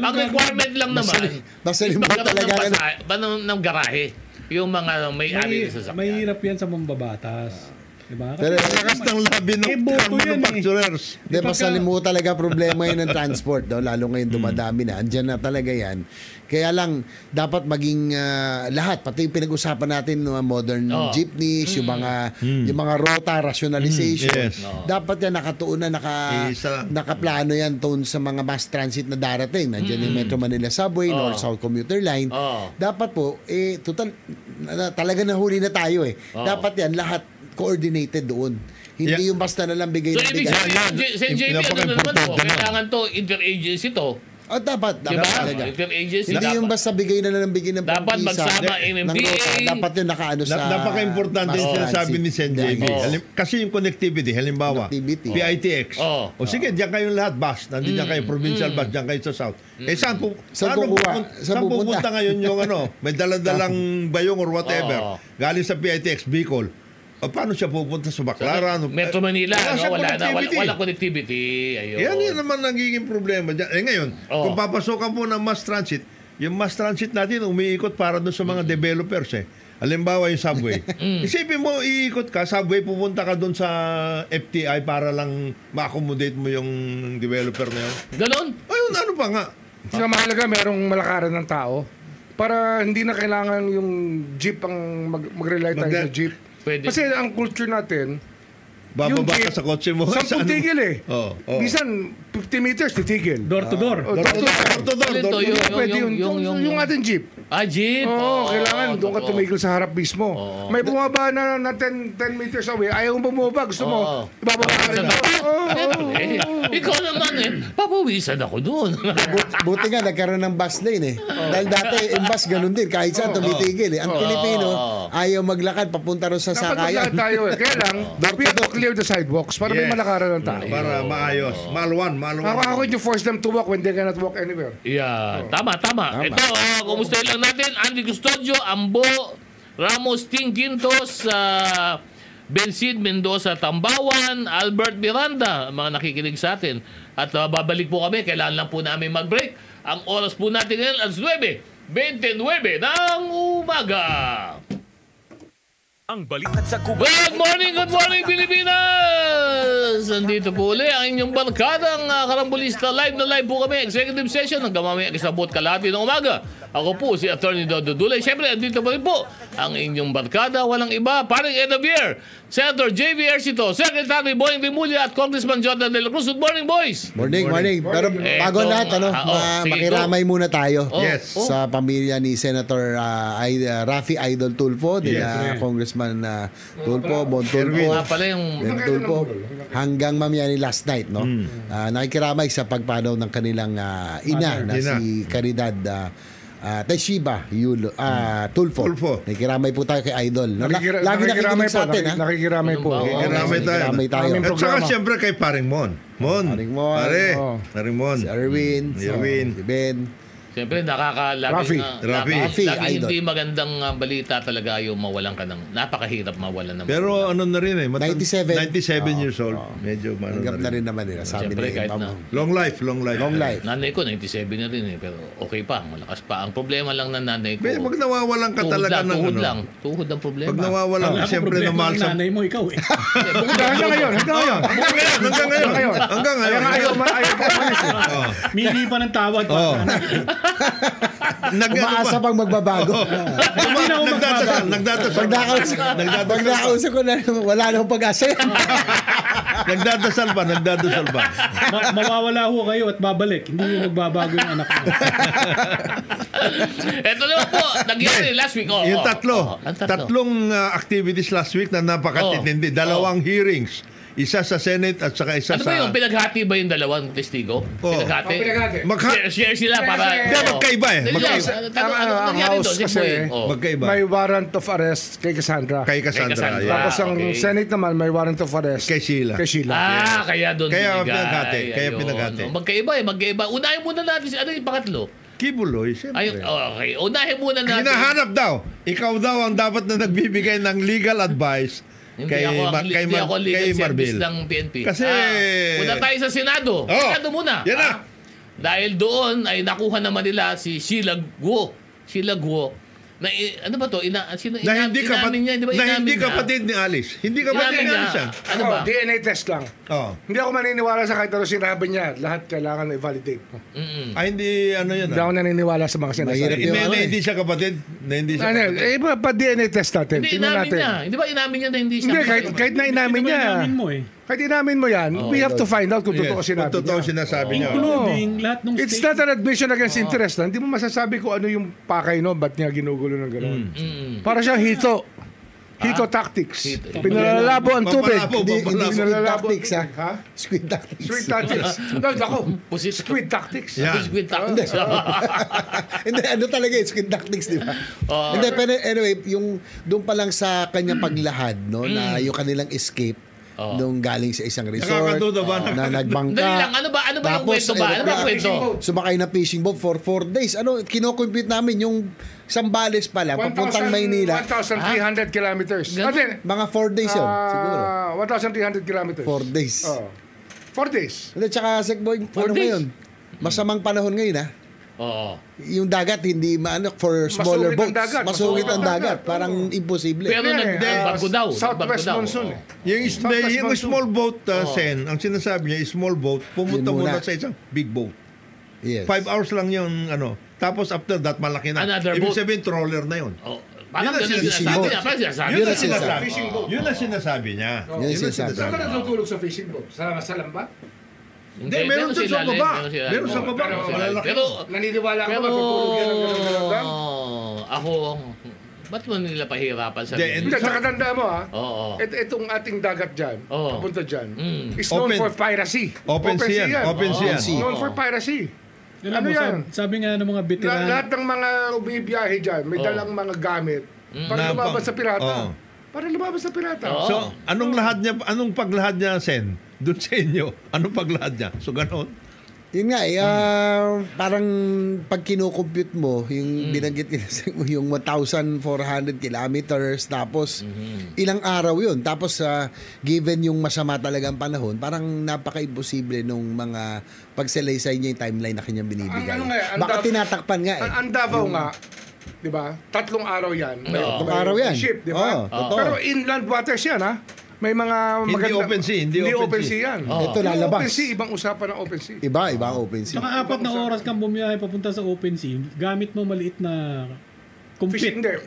S1: Ang requirement lang naman,
S2: basta limot
S1: magkaroon
S2: talaga
S1: ng
S2: ka na.
S1: ng garahe. Yung mga may-ari sa sasakyan.
S5: Mahirap yan sa mambabatas. Diba?
S2: Pero
S4: Lakas ng labi ng
S5: boto
S4: car
S5: yan
S4: manufacturers.
S2: Hindi, masalimuot talaga problema yun ng transport. Lalo ngayon dumadami na. Andyan na talaga yan. Kaya lang, dapat maging lahat, pati yung pinag-usapan natin ng modern jeepneys, yung mga rota, rationalization.
S4: Yes.
S2: Dapat yan nakatuon na,
S4: Isa.
S2: nakaplano yan doon sa mga mass transit na darating. Nandiyan yung Metro Manila Subway, North South Commuter Line. Dapat po, total, talaga nahuli na tayo eh. Dapat yan, lahat coordinated doon. Hindi yung basta na lang bigay
S1: So,
S2: na
S1: ibig
S2: bigay.
S1: sabihin, sa JB, ano na naman to?
S4: Napaka-importante na.
S1: Kailangan to, interagency to.
S2: Dapat
S1: Diba?
S2: talaga.
S1: Interagency.
S2: Hindi yung basta bigay na lang bigay ng
S1: Dapat
S2: pangkisa,
S1: magsama
S2: ng
S1: MMDA.
S2: rota. Dapat yun nakaano sa
S4: Napaka-importante
S2: mass
S4: yung sinasabi
S2: transit.
S4: ni Sen JB. Kasi yung connectivity, halimbawa,
S2: Connectivity.
S4: PITX.
S1: Oh.
S4: O sige, diyan kayong lahat, bus. Nandito kayo, provincial bus, diyan kayo sa south.
S2: Saan kukuha? Saan pupunta?
S4: pupunta ngayon yung may daladalang bayong or whatever, galing sa PITX, Bicol. O paano siya pupunta sa Baclaran?
S1: Metro Manila,
S4: Wala
S1: no?
S4: siyang
S1: Wala connectivity. Ayun.
S4: Yan naman nagiging problema dyan. Ngayon, kung papasokan po ng mass transit, yung mass transit natin umiikot para doon sa mga developers eh. Halimbawa yung subway. Isipin mo, iikot ka, subway, pupunta ka doon sa FTI para lang ma-accommodate mo yung developer na yun.
S1: Ganon?
S4: Ayun, ano pa nga?
S3: Saka mahalaga, merong malakaran ng tao para hindi na kailangan yung jeep ang mag-rely tayo sa jeep.
S1: Pwede.
S3: Kasi ang culture natin,
S4: Bababa
S3: jeep,
S4: ka sa kotse mo.
S3: 10 tigil eh.
S4: Oo.
S3: Bisan, 50 meters, titigil.
S5: Door to door.
S3: Door to door.
S1: Alin to?
S3: Pwede yung ating jeep.
S1: Jeep.
S3: Oo, kailangan doon ka tumigil sa harap mismo. May bumaba na 10 meters away, ayaw mong bumaba, gusto mo, ibababa ka rin.
S1: Ikaw naman papawisan ako doon.
S2: Buti nga, nagkaroon ng bus lane Dahil dati, yung bus ganun din, kahit saan tumitigil Ang Pilipino, ayaw maglakad, papunta rin sa sakayan.
S3: Dapat tayo Kaya lang, we have to clear the sidewalks para may malakaran ng tao.
S4: Para maayos. Malwan.
S3: How could you force them to walk when they cannot walk anywhere?
S1: Yeah, tama. Ito, kumusta lang natin, Andy Custodio, Ambo, Ramos Ting Quintos, Bensid Mendoza Tambawan, Albert Miranda, mga nakikinig sa atin. At babalik po kami, kailangan lang po namin mag-break. Ang oras po natin ngayon alas 9:29 ng umaga.
S6: Ang balikat sa Kuba.
S1: Good morning Pilipinas! Nandito po uli ang inyong barkadang karambulista. Live na live po kami. Executive session hanggang mamaya kasabot kalahati ng umaga. Ako po si Attorney Dodo Dulay. Siyempre, nandito pa rin po ang inyong barkada. Walang iba. Paring Ed Javier, Senator J.V. Ercito, Secretary Boying Rimulya at Congressman Jordan De La Cruz. Good morning, boys!
S2: Morning. Pero bago lahat, makiramay muna tayo sa pamilya ni Senator Raffy Idol Tulfo, Congressman Tulfo, Bon Tulfo, Ben Tulfo, hanggang mamaya ni last night, no? Nakikiramay sa pagpanaw ng kanilang ina na si Caridad Teshiba Tulfo. Nakikiramay po tayo kay Idol. Lagi nakikinig sa atin, ha?
S3: Nakikiramay po.
S4: Nakikiramay tayo. At saka siyempre kay Paring Mon.
S2: Paring Mon.
S4: Paring Mon.
S2: Si Erwin. Si Ben.
S1: Siyempre, Raffy, hindi magandang balita talaga yung mawalan ka ng, napakahirap mawalan ng.
S4: Pero ano na rin
S2: 97
S4: years old. Medyo
S2: Hanggang na rin naman nila. Sabi
S1: siyempre,
S2: ni
S4: long life.
S1: Nanay ko, 97 na rin pero okay pa, malakas pa. Ang problema lang ng nanay ko,
S4: Pag nawawalan ka talaga ng
S1: tuhod ang problema.
S4: Pag nawawalan ka, siyempre na mahal sa
S5: nanay mo, ikaw
S3: Hanggang ngayon.
S5: Mili pa ng tawad pa.
S2: Umaasa pang magbabago.
S4: Nagdadasal.
S2: Pag nakausap ko na, wala na akong pag-asa.
S4: Nagdadasal ba?
S5: Mawawala ho kayo at babalik. Hindi yung magbabago yung anak mo.
S1: Ito naman po, nangyari last week.
S4: Yung tatlong activities last week na napakatitindi. Dalawang hearings. Isa sa Senate at saka isa
S1: sa...
S4: sa...
S1: Ano ba yung pinaghati ba yung dalawang testigo? Pinaghati? Share sila para...
S4: Magkaiba
S3: Ang House kasi,
S4: magkaiba.
S3: May warrant of arrest kay Cassandra. Tapos ang Senate naman, may warrant of arrest
S4: kay Sheila.
S1: Kaya doon
S4: pinaghati.
S1: Magkaiba. Unahin muna natin ano yung pangatlo?
S4: Kibuloy, siyempre.
S1: Okay, unahin muna natin.
S4: Hinahanap daw. Ikaw daw ang dapat na nagbibigay ng legal advice kay Marbil
S1: ng PNP.
S4: Kasi
S1: punta tayo sa Senado. Senado muna.
S4: Yan na.
S1: Dahil doon ay nakuha naman nila si Sheila Guo. Na ano ba to? Inamin niya, di ba?
S4: Na hindi kapatid ni Alice. Hindi kapatid ni Alice.
S3: Ano ba? DNA test lang. Hindi ako maniniwala sa kahit ano sinabi niya. Lahat kailangan i-validate.
S4: Hindi ano yun.
S3: Hindi ako naniniwala sa mga sinasabi.
S4: Hindi siya kapatid.
S3: Pa DNA test natin.
S1: Hindi inamin niya. Hindi ba inamin niya na hindi siya?
S3: Hindi, kahit na inamin niya. Kahit inamin mo yan, we have to find out kung totoo sinabi niya.
S4: Kung totoo sinasabi niya.
S5: Including lahat ng
S3: It's not an admission against interest. Hindi mo masasabi kung ano yung pakay, no? Ba't niya ginugulo ng gano'n. Para siyang hito. Hito tactics. Pinalalabo ang tubig.
S2: Hindi squid tactics, ha? Squid tactics.
S3: Squid tactics. Squid tactics.
S1: Squid tactics.
S2: Hindi, ano talaga yung squid tactics, di ba? Hindi, pero anyway, yung doon pa lang sa kanyang paglahad, no, na yung kanilang escape, nung galing sa isang resort na nagbangka.
S1: Dali lang, ano ba yung kwento ba? Ano ba yung kwento?
S2: Sumakay na fishing boat for 4 days. Kino-compute namin yung Sambales pala, papuntang Maynila.
S3: 1,300 kilometers.
S2: Mga 4 days yun, siguro.
S3: 1,300 kilometers.
S2: 4 days.
S3: 4 days.
S2: Hindi, tsaka, Sekboy, ano ngayon? Masamang panahon ngayon, ha? Yung dagat hindi for smaller boats. Masungit ang dagat. Parang imposible.
S1: Pero nagbarko daw.
S3: Southwest monsoon.
S4: Yung small boat, Sen, ang sinasabi niya, small boat, pumunta muna sa isang big boat.
S2: Yes.
S4: 5 hours lang yung tapos after that, malaki na. Ibig sabihin, trawler na yun.
S1: Parang sinasabi niya.
S4: Yun ang sinasabi niya.
S3: Saan ka natutulog sa fishing boat? Sa lambat?
S4: Hindi, meron doon sa baba. Meron sa baba.
S1: Pero,
S3: Naniniwala ka
S1: pero,
S3: ba tutulog yan ng gano'n?
S1: ako, ba't mo nila pahirapan sa
S3: Hindi, saka tanda mo ha.
S1: Oo.
S3: Itong ating dagat dyan,
S1: Oo.
S3: papunta dyan, is
S4: Open.
S3: known for piracy.
S4: Open sea yan. Open sea yan.
S3: Known for piracy.
S5: Alam
S3: Ano
S5: mo,
S3: yan?
S5: sabi nga ng mga veteran,
S3: Lahat ng mga bumibiyahe dyan, may dalang mga gamit para
S4: Na-
S3: lumabas sa pirata.
S4: Oo.
S3: Para lumabas sa pirata.
S1: Oo.
S4: So, anong paglahad niya, Sen? Doon sa inyo. Anong paglahad niya? So, gano'n?
S2: Yun nga, parang pag kinukompute mo, yung binanggit mo, yung 1,400 kilometers, tapos ilang araw yun. Tapos, given yung masama talagang panahon, parang napaka-imposible nung mga pagsalaysay niya yung timeline na kanyang binibigay. Baka tinatakpan nga eh.
S3: Ang Davao nga, di ba? 3 araw yan. May
S2: 3 araw yan.
S3: ship, di ba?
S2: Oo, totoo.
S3: Pero inland waters yan, ha? May mga
S4: Hindi open sea, hindi open
S3: sea yan.
S2: Ito
S3: Yung
S2: lalabas.
S3: open sea, ibang usapan ng open sea.
S2: Iba ang open sea.
S5: saka 4 na oras kang bumiyahe papunta sa open sea, gamit mo maliit na
S3: Fishing,
S5: kumpit.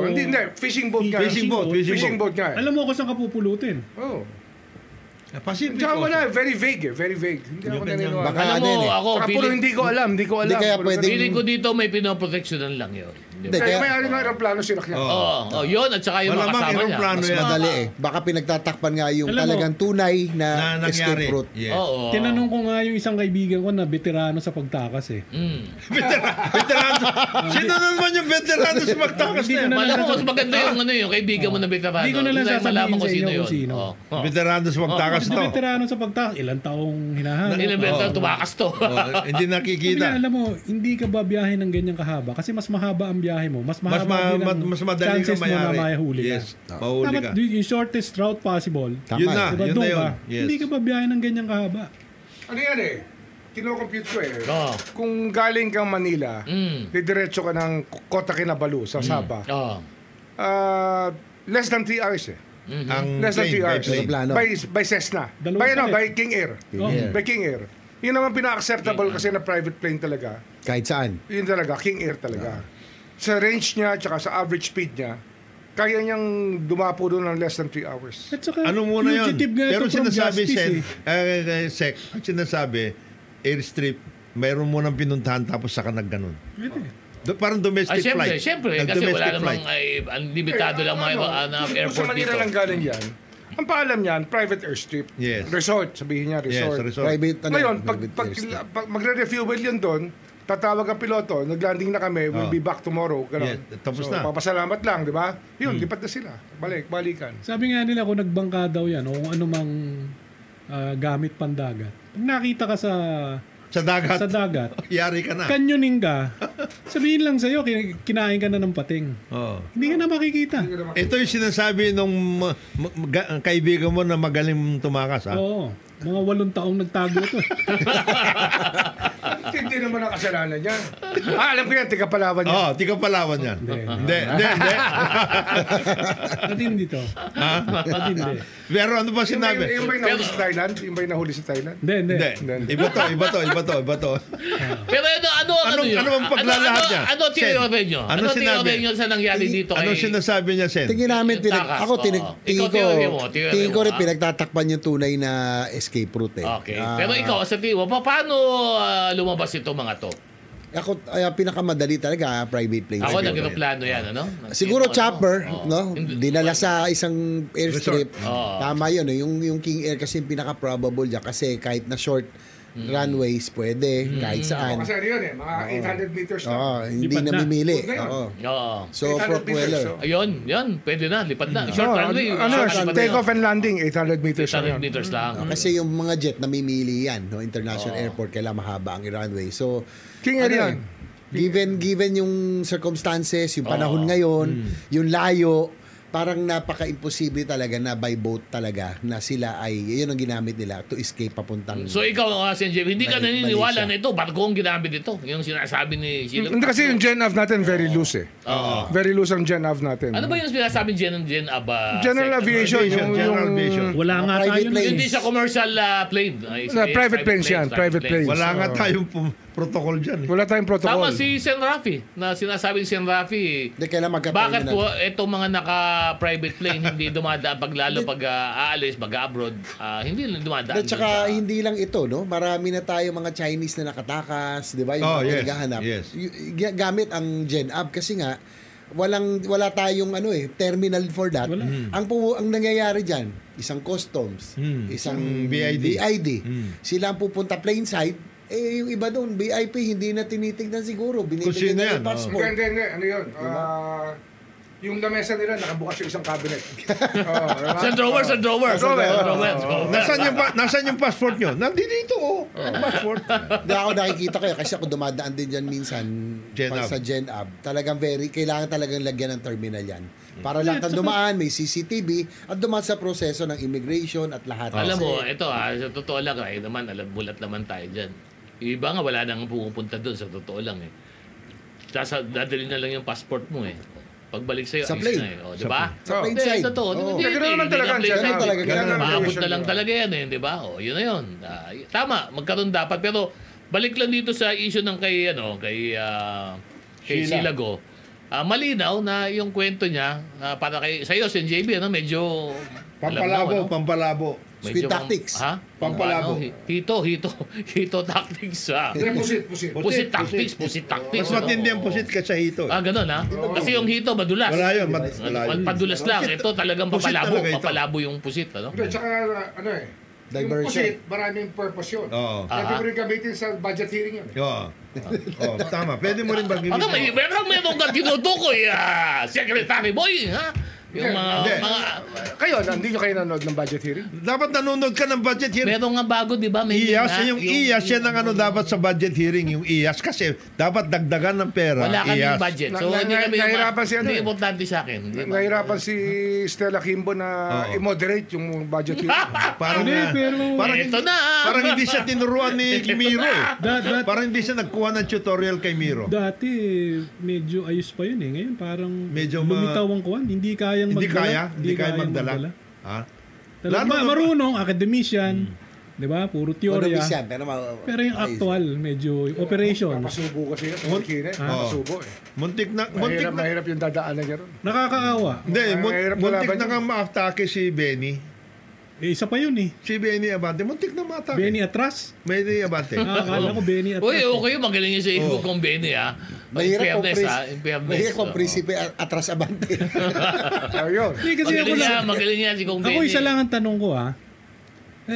S3: hindi. Fishing boat nga.
S4: Fishing boat.
S3: nga.
S5: Alam mo kung saan ka pupulutin.
S3: Oh.
S4: Pacific
S3: Tsaka
S4: Ocean.
S3: wala, very vague eh. Very vague. Hindi ako naniniwala.
S2: Baka
S1: Alam
S2: ano
S1: mo,
S2: yun eh.
S1: ako,
S3: Saka puro hindi ko alam. Hindi kaya
S2: Puro pwedeng-
S1: feeling ko dito may pinoproteksyonan lang yun.
S2: Hindi,
S3: Kaya
S2: kaya
S3: may ano aeroplano sinakyan.
S1: Oo, yun at saka yung mga
S4: Malamang
S1: kasama niya.
S4: aeroplano
S1: Mas
S4: yan.
S2: madali eh. Baka pinagtatakpan nga yung
S5: Alam mo,
S2: talagang tunay
S4: Na
S2: na
S4: nangyari.
S2: escape route.
S4: Yes.
S1: Oo.
S5: Tinanong ko nga yung isang kaibigan ko na veterano sa pagtakas eh.
S4: Veterano. Sino naman yung veterano sa magtakas
S5: Hindi
S4: na
S5: ko
S4: yan?
S5: na-
S1: Malam mo, mas maganda yung ano yung kaibigan mo na veterano.
S5: Hindi ko na lang
S1: Doon tayo
S5: sasabihin
S1: malaman
S5: sa inyo
S1: yun.
S5: kung sino.
S1: Oo.
S4: Veterano sa magtakas
S5: Kasi
S4: to.
S5: veterano sa pagtakas, ilang taong hinahanap.
S1: Ilang beses na tumakas to.
S4: Hindi
S5: Sabi niya,
S4: nakikita.
S5: alam mo, hindi ka ba biyahe ng ganyang kahaba? Kasi mas mahaba ang biyahe mo. Mas
S4: Mas,
S5: mahaba din ang
S4: mas madali
S5: chances
S4: ka
S5: mo na
S4: mayari.
S5: mahuli ka.
S4: Yes, mahuli
S5: Dapat
S4: ka.
S5: yung shortest route possible.
S2: Tama
S4: Yun
S2: eh.
S4: na,
S5: Diba,
S4: yun
S5: doon
S4: na yun.
S5: ka.
S4: Yes.
S5: Hindi ka ba biyahe ng ganyang kahaba?
S3: Ano yan eh? Kinocompute ko eh.
S1: Oo.
S3: Kung galing kang Manila,
S1: Mm.
S3: didiretso ka ng Kota Kinabalu sa Sabah.
S1: Oo.
S3: Less than 3 hours eh.
S4: Ang
S3: Less than
S4: plane,
S3: 3
S4: by
S3: hours.
S4: plane.
S2: Plano.
S3: By Cessna.
S5: Dalawa
S3: By,
S5: pa eh.
S3: by King Air.
S2: Air.
S3: By King Air. Yun naman pinaka-acceptable kasi na private plane talaga.
S2: Kahit saan.
S3: Yun talaga, King Air talaga. Sa range niya, tsaka sa average speed niya, kaya niyang dumapo doon ng less than 3 hours.
S5: At saka,
S4: Ano muna yun?
S5: fugitive nga
S4: Pero
S5: ito from
S4: sinasabi,
S5: justice
S4: Sec, ang sinasabi, airstrip, mayroon mo nang pinuntahan tapos saka nagganon.
S5: Pwede.
S4: Parang domestic flight.
S1: Siyempre, kasi wala namang limitado lang mga airport
S3: Sa Manila
S1: dito.
S3: lang galing yan. Ang paalam niyan, private airstrip.
S4: Yes.
S3: Resort, sabihin niya,
S4: Yes,
S3: resort.
S4: resort.
S2: Private,
S3: Ngayon,
S2: private
S3: pag
S2: airstrip.
S3: magre-refuel yun doon, tatawag ang piloto, naglanding na kami, we'll
S4: Oh.
S3: be back tomorrow. Ganun.
S4: Yes, tapos na.
S3: Papasalamat lang, di ba? Yun, lipat na sila. Balikan.
S5: Sabi nga nila kung nagbangka daw yan o kung anumang gamit pandagat. Pag nakita ka
S4: Sa dagat.
S5: sa dagat,
S4: Yari ka na.
S5: kanyoning ka, sabihin lang sa'yo, kinain ka na ng pating.
S4: Oo.
S5: Hindi ka na makikita.
S4: Ito yung sinasabi nung kaibigan mo na magaling tumakas. Ha?
S5: Oo. Mga 8 taong nagtago to.
S3: Hindi naman ang kasalanan niya. Alam ko yan, tiga Palawan niya.
S4: Oo, tika Palawan yan.
S5: Hindi.
S4: Hindi.
S5: Matindi to. Matindi.
S4: Pero ano ba
S3: Yung
S4: sinabi?
S3: ba yung nahuli sa Thailand? Yung ba yung nahuli sa Thailand?
S5: Hindi.
S4: Hindi. Iba to.
S1: Pero ano yun?
S4: Ano ang paglalahad niya?
S1: Ano tinore nyo?
S4: Ano
S1: Ano
S4: sinabi?
S1: tinore nyo sa nangyari dito kay...
S4: Ano sinasabi niya, Sen?
S2: Tingin namin,
S1: Takas,
S2: ako
S1: oo.
S2: tingin
S1: Ikaw,
S2: ko,
S1: teorya mo,
S2: tingin ko rin
S1: ah.
S2: pinagtatakpan yung tunay na escape route eh.
S1: Okay. Pero ikaw, sa tingin mo, paano lumabas ito mga to?
S2: Ako, pinakamadali talaga, private plane.
S1: Ako,
S2: siguro.
S1: nag-plano yan, ano?
S2: Siguro
S1: Ano?
S2: chopper,
S1: Oo.
S2: no? Dinala sa isang airstrip.
S1: Oo.
S2: Tama yun, yung King Air kasi yung pinaka-probable dyan kasi kahit na short runways, pwede, kahit saan.
S3: Kasi ano yun eh, mga 800 meters lang.
S2: Oo, hindi
S5: Lipat na.
S2: namimili.
S3: Good na yun.
S2: Oo.
S1: Oo.
S2: So,
S3: 800
S2: propeller.
S3: meters, oh.
S1: Ayun, yan. Pwede na. Lipat na. Short runway.
S3: Ano,
S1: short
S3: take off and landing, 800 meters lang
S1: 800
S3: yun.
S1: meters lang.
S2: Kasi yung mga jet namimili yan, no? International airport, kailangan mahaba ang runway. So,
S3: King Air yan.
S2: given yung circumstances, yung panahon ngayon, yung layo, parang napaka-imposible talaga na by boat talaga na sila ay, yun ang ginamit nila to escape papuntang...
S1: So ikaw, Sen Jeff, hindi ka naniniwala
S2: Malaysia.
S1: na ito. Barko ang ginamit ito. Yung sinasabi ni Sheila.
S3: Hindi kasi yung Gen Av natin very loose eh. Very loose ang Gen Av natin.
S1: Ano ba yung sinasabi Gen Ab?
S3: General aviation.
S4: General aviation.
S5: Wala nga
S2: Private
S5: tayo
S2: plane.
S1: Hindi siya commercial plane.
S3: Private planes yan. Private planes.
S4: Wala nga tayong protocol dyan.
S3: Wala tayong protocol.
S1: Tama si Sen Rafi, na sinasabi ni Sen Rafi,
S2: Hindi, kailan
S1: bakit po itong mga naka-private plane hindi dumadaan pag lalo pag aalis, mag-abroad, hindi lang dumadaan.
S2: At saka hindi lang ito, no? Marami na tayo mga Chinese na nakatakas, 'di ba? Yung mga naghahanap.
S4: Yes.
S2: Gamit ang GenApp kasi nga wala tayong terminal for that. Ang nangyayari diyan, isang customs, isang BID. Sila ang pupunta plain side. Yung iba doon, VIP, hindi na tinitignan siguro. Binibigyan na yung passport.
S3: Hindi. Ano yun? Yung lamesa nila, nakabukas yung isang cabinet.
S1: Sa drawer.
S4: Nasaan yung passport nyo? Nandito, passport.
S2: Hindi ako nakikita kayo kasi ako dumadaan din dyan minsan sa GenApp. Talagang kailangan talagang lagyan ng terminal yan. Para lang kang dumaan, may CCTV at dumaan sa proseso ng immigration at lahat.
S1: Alam mo, ito sa totoo lang, bulat naman tayo dyan. Yung iba nga, wala nang pupunta doon, sa totoo lang eh. Dadali na lang yung passport mo eh. Pagbalik sa'yo,
S2: Sa
S1: ayos
S2: plane.
S1: na eh. Sa diba?
S2: plain side.
S1: Totoo.
S3: Ganoon naman talaga.
S1: Maabot na lang talaga yan eh, di ba? Yun na yun. Tama, magkaroon dapat. Pero balik lang dito sa issue ng kay Silago. Malinaw na yung kwento niya para sa'yo, Sen JB, medyo
S4: Pampalabo.
S2: Speed tactics.
S4: Pampalabo.
S1: Hito tactics. Pusit tactics.
S4: Mas matindi ang pusit kaysa hito.
S1: Ganun Kasi yung hito madulas.
S4: Wala yun.
S1: Padulas lang. Ito talagang papalabo. Papalabo yung pusit.
S3: Tsaka yung pusit, maraming purpose yun. Pwede mo rin gamitin sa budget hearing yun.
S4: Tama. Pwede mo rin gamitin.
S1: Meron ka tinutukoy, Secretary Boy, yung mga
S3: kayo, hindi nyo kayo nanonood ng budget hearing?
S4: Dapat nanonood ka ng budget hearing.
S1: meron nga bago, di ba?
S4: Yung IAS, yan ang dapat sa budget hearing, yung IAS. Kasi dapat dagdagan ng pera.
S1: Wala kami
S4: IAS.
S1: budget. So,
S3: nahirapan si
S1: hindi importante sa akin.
S3: Nahirapan si Stella Kimbo na i-moderate yung budget hearing.
S4: Parang
S1: Ito na.
S4: Parang hindi siya tinuruan ni Miro eh. Parang hindi siya nagkuha ng tutorial kay Miro.
S5: Dati, medyo ayos pa yun eh. Ngayon, parang
S4: medyo
S5: lumitaw ang kuwan. Hindi kaya
S4: magdala.
S5: Marunong, academician, di ba? Puro teorya. Pero yung actual, medyo operations.
S3: Napasubo kasi yun. Napasubo eh. Mahirap yung dadaanan niya ron.
S5: Nakakaawa.
S4: Hindi, muntik na nga ma-atake si Benny.
S5: Isa pa yun eh.
S4: Si Benny Abante, muntik na ma-atake.
S5: Benny Atras?
S4: Benny Abante.
S5: Akala ko Benny Atras.
S1: Okay, magaling yung sa ego kong Benny
S2: Mahirap kong prinsipe atras abante.
S3: Ayun.
S1: Magaling yan si Kong Benny.
S5: Ako isa lang ang tanong ko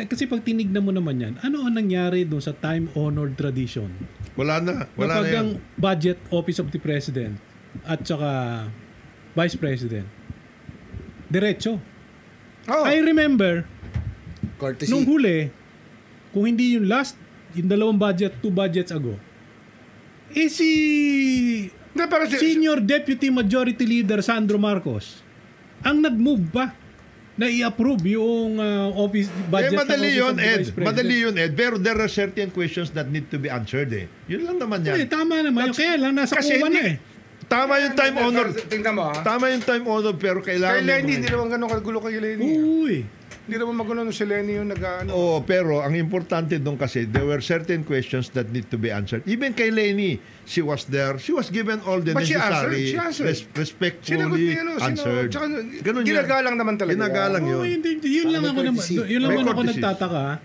S5: kasi pag tinignan mo naman yan, ano ang nangyari doon sa time-honored tradition?
S4: Wala na
S5: Kapag ang
S4: yan.
S5: budget office of the president at saka vice president, diretso. I remember,
S2: Courtesy.
S5: nung huli, kung hindi yung dalawang budget, 2 budgets ago, Senior Deputy Majority Leader Sandro Marcos ang nag-move pa na i-approve yung office budget
S4: madali
S5: ng Office of the Vice President.
S4: Madali yun, Ed. Pero there are certain questions that need to be answered eh. Yun lang naman yan.
S5: Tama naman. Kaya lang, nasa
S4: kasi
S5: kuwan na eh.
S4: Tama yung time honor.
S3: Tingnan mo
S4: Tama yung time honor pero kailangan...
S3: Kay Lenny, hindi naman ganun kagulo kay Lenny.
S5: Uy.
S3: Hindi naman magulo si Lenny yung nag-ano.
S4: Oo, pero ang importante doon kasi, there were certain questions that need to be answered. Even kay Lenny, she was there. She was given all the necessary, respectfully answered.
S3: Ganun ginagalang naman talaga.
S4: Ginagalang yun.
S5: Yun lang ako nagtataka.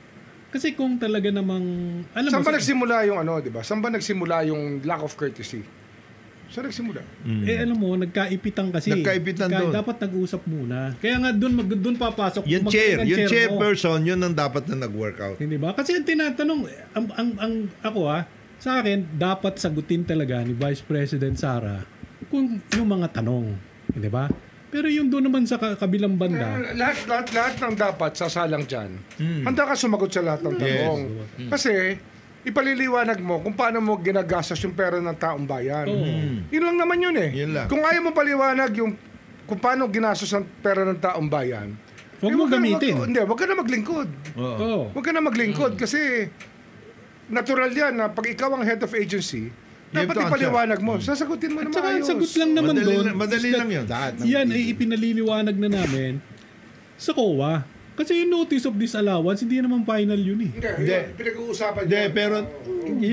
S5: Kasi kung talaga namang...
S3: Saan ba nagsimula yung di ba? Saan ba nagsimula yung lack of courtesy? Saan nagsimula?
S5: Alam mo, nagkaipitan kasi.
S4: Nagkaipitan doon.
S5: Dapat nag-usap muna. Kaya nga doon papasok.
S4: Yung chairperson, yun ang dapat na nag-workout.
S5: Hindi ba? Kasi ang tinatanong, ako sa akin, dapat sagutin talaga ni Vice President Sara kung yung mga tanong. Hindi ba? Pero yung doon naman sa kabilang banda.
S3: Lahat ng dapat sasalang dyan. Handa ka sumagot sa lahat ng tanong. Kasi, ipaliliwanag mo kung paano mo ginagastos yung pera ng taong bayan. Yun lang naman yun eh. Kung ayaw mo paliwanag yung kung paano ginastos ang pera ng taong bayan,
S5: huwag mo gamitin.
S3: Huwag ka na maglingkod. Huwag ka na maglingkod kasi natural yan na pag ikaw ang head of agency, dapat ipaliwanag mo. Sasagutin mo na maayos.
S5: Sagot lang naman doon.
S4: Madali lang yun.
S5: Yan ay ipinaliliwanag na namin sa COA. Kasi yung notice of disallowance, hindi naman final yun eh.
S3: Hindi. Pinag-uusapan
S4: Hindi,
S3: yun.
S4: pero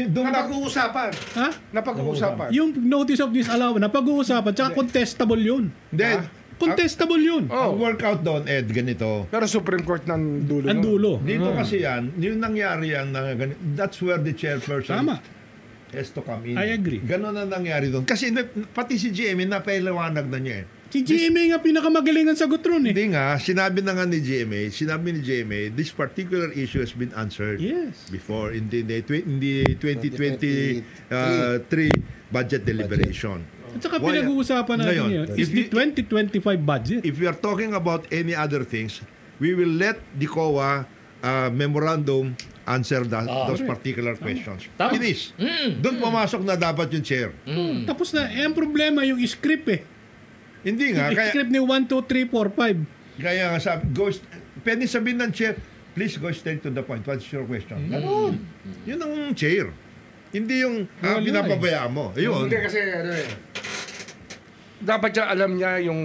S4: doon
S3: Napag-uusapan.
S5: Ha?
S3: Napag-uusapan.
S5: Yung notice of disallowance, napag-uusapan, tsaka contestable yun.
S4: Hindi.
S5: Contestable yun.
S4: Ang workout doon, Ed, ganito.
S3: Pero Supreme Court ng dulo.
S5: Ang dulo.
S4: Dito kasi yan, yung nangyari yan, that's where the chairperson
S5: Tama.
S4: has to come in.
S5: I agree.
S4: Ganon ang nangyari doon. Kasi pati si GMA, napailawanag na niya eh.
S5: Si GMA nga pinakamagaling ang sagot ron eh.
S4: Hindi nga, sinabi ni GMA, this particular issue has been answered
S5: Yes.
S4: before in the 2023 budget deliberation.
S5: At saka
S4: Why-
S5: pinag-uusapan natin
S4: Ngayon,
S5: yun.
S4: if
S5: It's the
S4: you-
S5: 2025 budget.
S4: If we are talking about any other things, we will let the COA memorandum answer those particular questions.
S1: Tama.
S4: Finish. Doon pumasok na dapat yung chair.
S5: Tapos na, ang problema yung script eh.
S4: Hindi nga,
S5: Yung
S4: kaya
S5: script ni 1, 2, 3, 4, 5.
S4: nga sabi, pwede sabihin ng chair, please go straight to the point. What's your question? Ganun. Yun ang chair. Hindi yung
S5: Wala
S4: pinapabayaan mo. Ayun.
S3: Hindi kasi dapat niya alam niya yung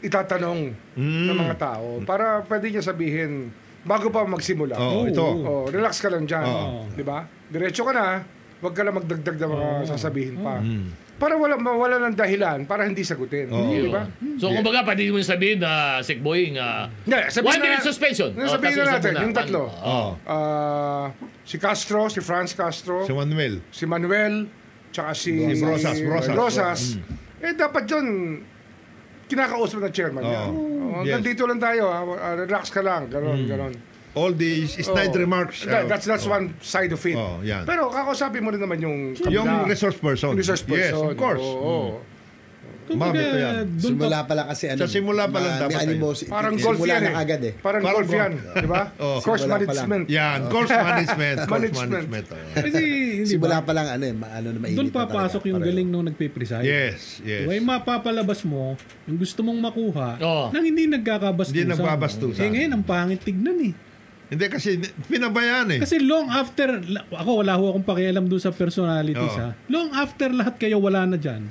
S3: itatanong ng mga tao para pwede niya sabihin bago pa magsimula.
S4: Oo, ito.
S3: Oh, relax ka lang dyan.
S4: Oo.
S3: Di ba? Diretso ka na, huwag ka lang magdagdag ng mga sasabihin pa. Para mawala ng dahilan para hindi sagutin. Di ba?
S1: So, kumbaga, pwede mo sabihin na Sick Boy,
S3: Hindi, sabihin
S1: 1 minute suspension.
S3: Sabihin
S1: tapos
S3: na natin,
S1: muna.
S3: yung tatlo.
S4: Oh.
S3: Si Castro, si Franz Castro,
S4: Si Manuel.
S3: si Manuel, tsaka si
S4: Brosas.
S3: dapat yun, kinakausap ng chairman niya. Hanggang
S4: Yes.
S3: dito lang tayo, relax ka lang, ganon.
S4: All these snide remarks.
S3: That's one side of it.
S4: Oh, yan.
S3: Pero kakausapin mo rin naman yung
S4: Yung resource person.
S3: Yung resource person.
S4: Yes, of course.
S3: Oo.
S5: Kumbaga,
S4: Ma'am, ito yan.
S5: doon
S2: Simula pa lang kasi
S4: Sa simula pa lang dapat
S2: may animosity.
S3: Parang golf
S2: Simula
S3: yan
S2: na agad eh.
S3: Parang
S4: Parang
S3: golf
S4: golf.
S3: yan, di ba?
S4: Oh.
S3: Course
S2: Simula pa lang.
S3: management.
S4: Yan, course management.
S3: Management.
S5: kasi, hindi
S2: Simula
S5: ba?
S2: pa lang ano na mainit
S5: Doon
S2: na
S5: papasok
S2: talaga.
S5: yung
S2: Pareho.
S5: galing nung nagpe-preside.
S4: Yes, yes.
S5: Diba, yung mapapalabas mo, yung gusto mong makuha,
S1: Oo.
S5: nang hindi nagkakabastusan.
S4: Hindi nagbabastusan.
S5: Eh ngayon, ang pangit tignan eh.
S4: Hindi kasi pinabayaan eh.
S5: Kasi long after, ako wala ho akong pakialam doon sa personalities
S4: Oo.
S5: ha. Long after lahat kayo wala na dyan,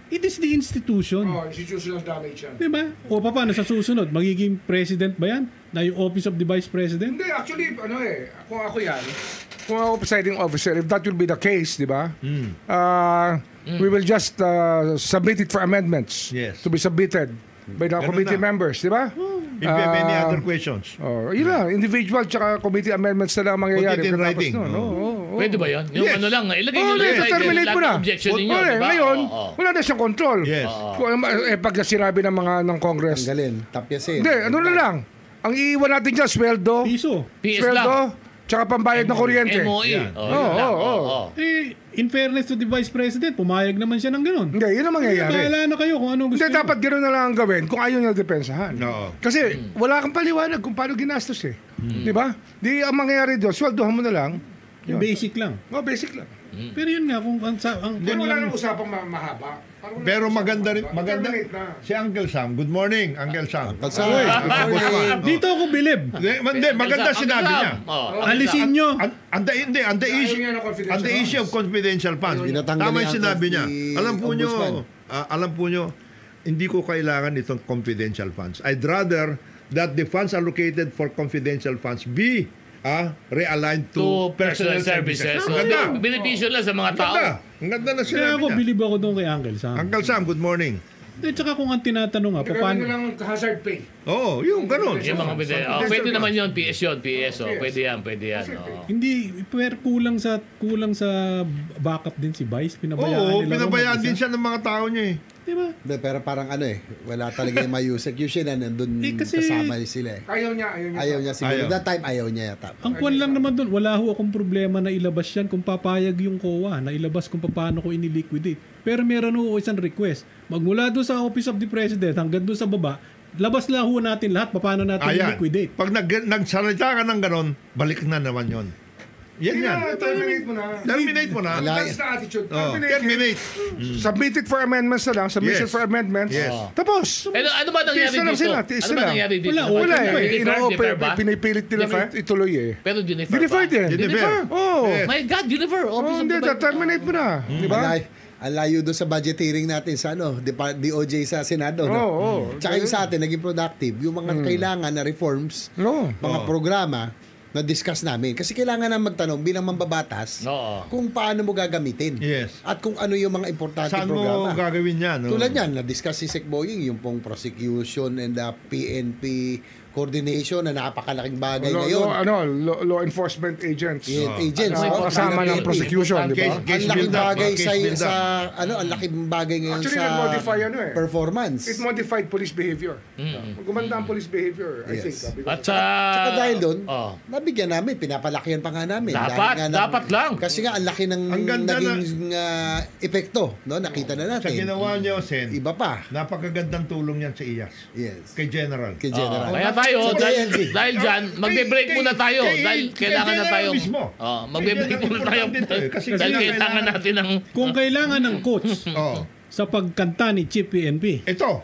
S5: it is the institution.
S3: Oh, institutional damage yan.
S5: Diba? O paano sa susunod? Magiging president ba yan? Na yung office of the vice president?
S3: Hindi, actually, kung ako yan, kung ako presiding officer, if that will be the case, di ba? We will just submit it for amendments
S4: Yes.
S3: to be submitted by the
S4: Ganun
S3: committee
S4: na.
S3: members, di ba?
S4: If you have any other questions.
S3: Yun lang, individual tsaka committee amendments na lang ang mangyayari.
S4: Put it in
S3: pagkatapos
S4: writing.
S3: nun. Oo.
S1: Pwede ba yan? Yung
S4: Yes.
S1: ano lang, ilagay nyo
S3: Oh,
S1: lang
S3: let's terminate mo na.
S1: objection ninyo,
S3: Okay,
S1: diba?
S3: ngayon,
S1: Oo.
S3: wala na siyang control.
S4: Yes.
S3: Pag sinabi ng mga ng Congress,
S2: Tanggalin, tapyasin.
S3: hindi, ano na lang, ang iiwan natin dyan, sweldo,
S5: Piso.
S1: PS
S3: sweldo,
S1: lang.
S3: tsaka pambayad ng kuryente.
S1: MOE.
S4: Yan.
S1: Oh, yun lang.
S3: Oo.
S1: Oo.
S5: Eh, in fairness to the vice president, pumayag naman siya ng ganun.
S3: Hindi, yun ang mangyayari.
S5: Bahala na kayo kung anong gusto
S3: Hindi,
S5: nyo.
S3: dapat gano'n na lang ang gawin kung ayaw niya depensahan.
S4: Oo.
S3: Kasi wala kang paliwanag kung paano ginastos eh. Di ba? Di ang mangyayari doon, sweldohan mo na lang.
S5: Yung basic lang.
S3: Basic lang.
S5: Pero yun nga, kung ang
S3: Pero wala
S5: lang,
S3: nang usapang mahaba.
S4: Pero maganda rin, maganda.
S3: Terminate na.
S4: Si Uncle Sam, good morning, Uncle Sam.
S2: Uncle Sam.
S4: Uy,
S2: Good morning.
S5: dito ako bilib.
S4: Hindi, maganda sinabi niya.
S1: Oh.
S5: Alisin nyo.
S4: And the issue,
S3: Ayaw niya ng confidential
S4: and the issue of confidential funds.
S2: Tinatanggal
S4: Tama
S2: niya
S4: yung
S2: ang
S4: sinabi niya.
S2: ni
S4: Alam po nyo, hindi ko kailangan itong confidential funds. I'd rather that the funds allocated for confidential funds be realigned
S1: To personal services. So,
S4: Ang ganda.
S1: benepisyo lang sa mga tao.
S4: Ganda. Ang ganda na
S5: Kaya
S4: sinabi
S5: ako,
S4: niya.
S5: bilib ako doon kay Uncle Sam.
S4: Uncle Sam, good morning.
S5: At saka kung ang tinatanong nga,
S3: Gawin
S5: paano,
S3: na lang hazard pay.
S4: Oo, yung ganun.
S1: Yung mga pwede. Oh, pwede naman yun, PS yun, PS. Oh, pwede yan, pwede yan. Oh.
S5: hindi, pero kulang sa backup din si Vice. Pinabayaan
S4: Oo,
S5: nila.
S4: pinabayaan
S5: mag-isa.
S4: din siya ng mga tao niya eh.
S5: Diba?
S2: Hindi, pero parang wala talaga yung may execution na nandun
S5: Eh, kasi-
S2: kasama sila eh.
S3: Ayaw niya.
S2: Ayaw niya siguro.
S4: Ayaw.
S2: That time, ayaw niya yata.
S5: Ang kwan lang naman doon, wala ho akong problema na ilabas yan kung papayag yung COA, na ilabas kung paano ko iniliquidate. Pero meron ho isang request. Magmula doon sa Office of the President hanggang doon sa baba, labas lang ho natin lahat paano natin
S4: Ayan.
S5: i-liquidate.
S4: Pag nagsalita ka ng ganon, balik na naman yon. Yan yan.
S3: Terminate mo na.
S4: Terminate mo na.
S3: That's the attitude.
S4: Oh,
S3: Terminate.
S4: terminate.
S3: Submit it for amendments na lang. Submission
S4: Yes.
S3: for amendments.
S4: Yes.
S3: Tapos.
S1: Ano ba nangyari
S3: Tiis na lang
S1: dito?
S3: sila, tiis
S1: Ano
S3: na
S1: ba
S3: lang.
S1: nangyari dito?
S3: Wala
S1: Defer ba?
S3: pinipilit nila
S1: Defer?
S3: ituloy eh.
S1: Pero Jennifer
S3: Dinifer
S1: ba?
S3: din.
S4: Dinifer.
S3: Oh.
S4: Yes.
S1: My God, Jennifer.
S3: Oh,
S1: Office of
S3: hindi.
S1: the Vice-
S3: Terminate mo na. Di ba?
S2: Ang layo doon sa budget hearing natin sa DOJ sa Senado. No? Tsaka yung sa atin, naging productive. Yung mga kailangan na reforms, mga programa, na-discuss namin. Kasi kailangan na magtanong bilang mambabatas kung paano mo gagamitin.
S4: Yes.
S2: At kung ano yung mga importante
S4: Saan
S2: programa.
S4: mo gagawin yan? No?
S2: Tulad yan, na-discuss si Sec Boying, yung pong prosecution and the PNP coordination na napakalaking bagay ngayon.
S3: Law enforcement agents.
S2: Agents.
S3: Kasama ng prosecution, di ba?
S2: Ang laking bagay ang laking bagay ngayon
S3: Actually,
S2: sa
S3: nag-modify
S2: performance.
S3: It modified police behavior. Gumanda ang police behavior, I think.
S1: At
S2: Tsaka dahil doon, nabigyan namin, pinapalakihan pa nga namin.
S1: dapat lang.
S2: Kasi nga, ang laki ng naging epekto. No? Nakita na natin.
S4: Sa ginawa niyo, Sen,
S2: Iba pa.
S4: napakagandang tulong yan sa IAS.
S2: Yes.
S4: Kay General.
S2: Kay General.
S1: Kaya tayo,
S2: Sa
S1: dahil
S2: DLG.
S1: dyan, magbe-break muna tayo. Dahil kailangan na tayo.
S4: mismo.
S1: Magbe-break muna tayo.
S4: Kasi
S1: Dahil kailangan natin ng...
S5: Kung kailangan ng coach sa pagkanta ni Chief PNP.
S4: Ito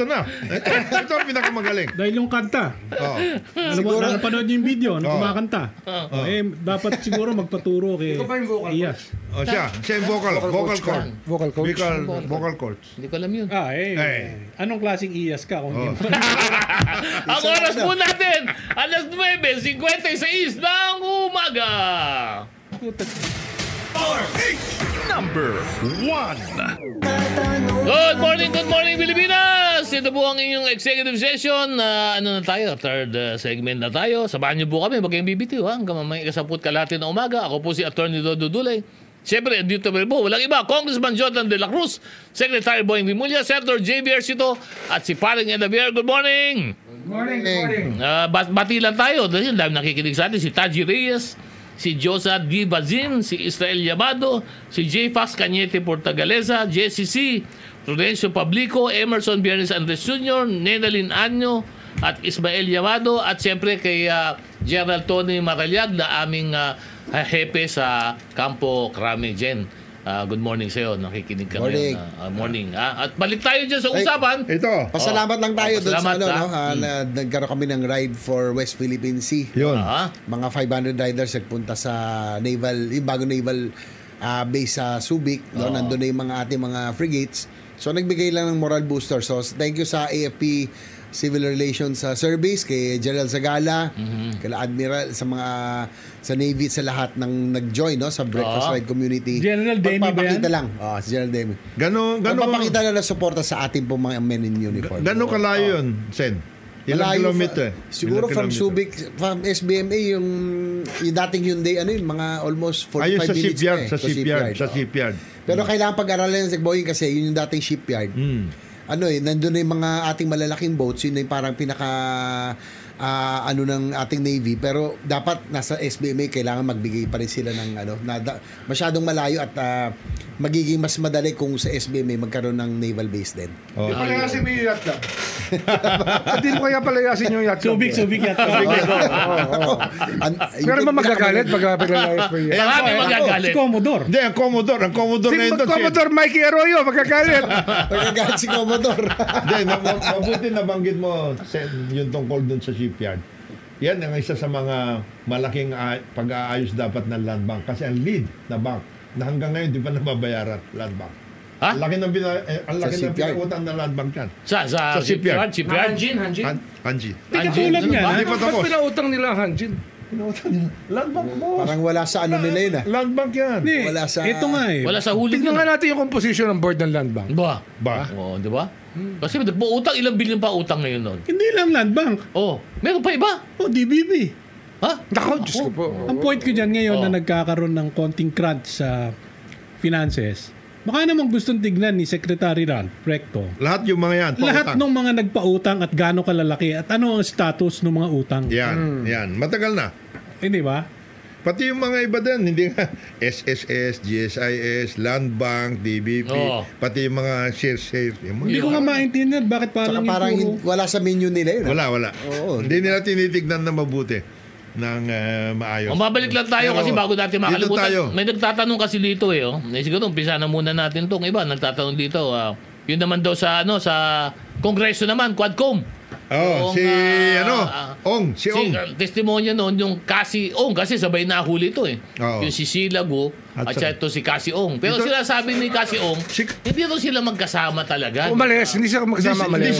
S4: na. Ito ang pinakamagaling.
S5: Dahil yung kanta,
S2: Siguro-
S5: napanood niyo yung video, kumakanta. Dapat siguro magpaturo kay
S3: Ito ba yung vocal
S5: Iyas.
S4: Siya yung vocal cord.
S3: Vocal coach.
S4: Vocal cords.
S1: Hindi ko alam yun.
S5: Anong klaseng Iyas ka? Kung hindi mo
S1: Ang oras po natin, alas 9:56 ng umaga.
S6: Number 1.
S1: Good morning Pilipinas! Ito po ang inyong executive session. Ano na tayo? Third segment na tayo. Sabahan niyo po kami, maging BBT. Hanggang mamaya kasaput kalahati ng umaga. Ako po si Atty. Dodo Dulay. Siyempre, dito po, walang iba. Congressman Jordan De La Cruz, Secretary Boying Rimulya, Senator Javier Cito, at si Paring Edavier. Good morning!
S3: Morning.
S1: Bati lang tayo. Dahil dahil nakikinig sa atin si Taji Reyes, si Josa D. Bazin, si Israel Yamado, si J. Fax Cañete Portagaleza, JCC, Prudencio Pablico, Emerson Biernes Andres Jr., Nenalyn Anyo, at Ismael Yamado, at siyempre kay General Tony Maralyag na aming hepe sa Campo Crame Gen. Good morning sa iyo. Nakikinig ka
S2: Morning.
S1: ngayon. Morning. At balik tayo dyan sa usapan.
S4: Ito.
S2: Pasalamat lang tayo doon sa
S1: pasalamat,
S2: na nagkaroon kami ng ride for West Philippine Sea.
S4: Yun.
S2: Mga 500 riders nagpunta sa naval, yung bago naval base sa Subic. No? Nandun na yung mga ating mga frigates. So nagbigay lang ng moral booster. So thank you sa AFP Civil Relations Service, kay General Zagala, kay Admiral, sa mga sa Navy, sa lahat ng nag-join sa Breakfast Ride Community.
S5: General Demi ba yan?
S2: Magpapakita lang. Si General Demi. Magpapakita lang ng suporta sa ating pong mga men in uniform.
S4: Gano'ng kalayo yun, Sen? Ilang kilometer?
S2: Siguro from Subic, from SBMA, yung dating Hyundai, mga almost 45 minutes
S4: sa shipyard.
S2: Pero kailangan pag-aralan ng Boeing kasi yun yung dating shipyard. Nandun na yung mga ating malalaking boats, yun na yung parang pinaka ng ating Navy, pero dapat nasa SBMA kailangan magbigay pa rin sila ng masyadong malayo at magiging mas madali kung sa SBMA magkaroon ng naval base din.
S3: Palayasin mo yung yacht lang. Hindi mo kaya palayasin yung yacht lang.
S5: Subik yacht.
S3: Pero magagalit pag pinalayas mo yung yacht.
S1: Marami magagalit.
S5: Si Commodore.
S4: Hindi, ang Commodore ngayon to.
S3: Commodore Mikey Arroyo, magagalit.
S2: Magagalit si Commodore.
S4: Hindi, mabuti nabanggit mo, Sen, yung tungkol dun sa shipyard. Yan ang isa sa mga malaking pag-aayos dapat ng land bank. Kasi ang lead na bank na hanggang ngayon di pa nababayaran, land bank. Ang laki ng pinautang ng land bank yan.
S1: Sa shipyard?
S4: Hanjin.
S5: Katulad nga.
S4: Hindi pa
S3: Ba't
S4: tapos.
S3: pinautang nila Hanjin?
S4: Land bank mo.
S2: Parang wala sa nila yun
S4: Land bank yan.
S2: Wala sa...
S5: Ito nga
S1: Wala sa huli.
S3: Tignan nga natin yung composition ng board ng land bank.
S1: Ba? Oo, di ba? Kasi utang, ilang billion pa utang ngayon nun?
S5: Hindi lang land bank.
S1: Meron pa iba?
S5: DBB.
S3: Nako, Diyos ko po.
S5: Ang point ko dyan ngayon na nagkakaroon ng konting crunch sa finances, baka namang gustong tignan ni Secretary Recto.
S4: Lahat yung mga yan.
S5: Lahat ng mga nagpautang at gaano kalalaki at ano ang status ng mga utang.
S4: Yan. Matagal na.
S5: Hindi ba?
S4: Pati yung mga iba din, hindi nga SSS, GSIS, Land Bank, DBP, pati yung mga shares.
S5: Hindi ko nga maintindihan bakit parang
S2: wala sa menu nila yun.
S4: Wala. Hindi nila tinitignan na mabuti ng maayos.
S1: Mabalik lang tayo kasi bago natin makalimutan.
S4: Tayo.
S1: May nagtatanong kasi dito siguro umpisa na muna natin itong iba. Nagtatanong dito. Yun naman daw sa Kongreso naman, Quadcom.
S4: Ong.
S1: Testimonya noon yung kasi sabay nahuli ito Yung si Silago at saka ito si Cassie Ong. Pero sila sabi ni Cassie Ong, hindi rin sila magkasama talaga.
S3: Umalis, hindi sila magkasama umalis.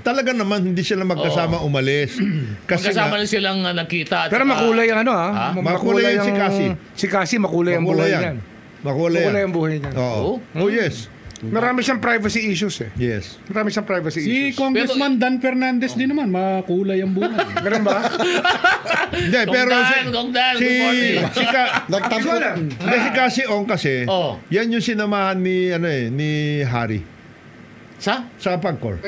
S4: Talaga naman, hindi sila magkasama umalis. Kasi
S1: magkasama na silang nakita.
S3: Pero makulay ang
S4: makulay si Cassie.
S3: Si Cassie, makulay ang buhay niyan.
S4: Makulay
S3: ang buhay niyan.
S4: Oo. Oh, yes.
S3: Marami siyang privacy issues
S4: Yes.
S3: Marami siyang privacy issues.
S5: Si Congressman Dan Fernandez din naman, makulay ang buhay.
S3: Ganun ba?
S4: Hindi, pero si Cassie Ong kasi, yan yung sinamahan ni Harry. Sa PAGCOR.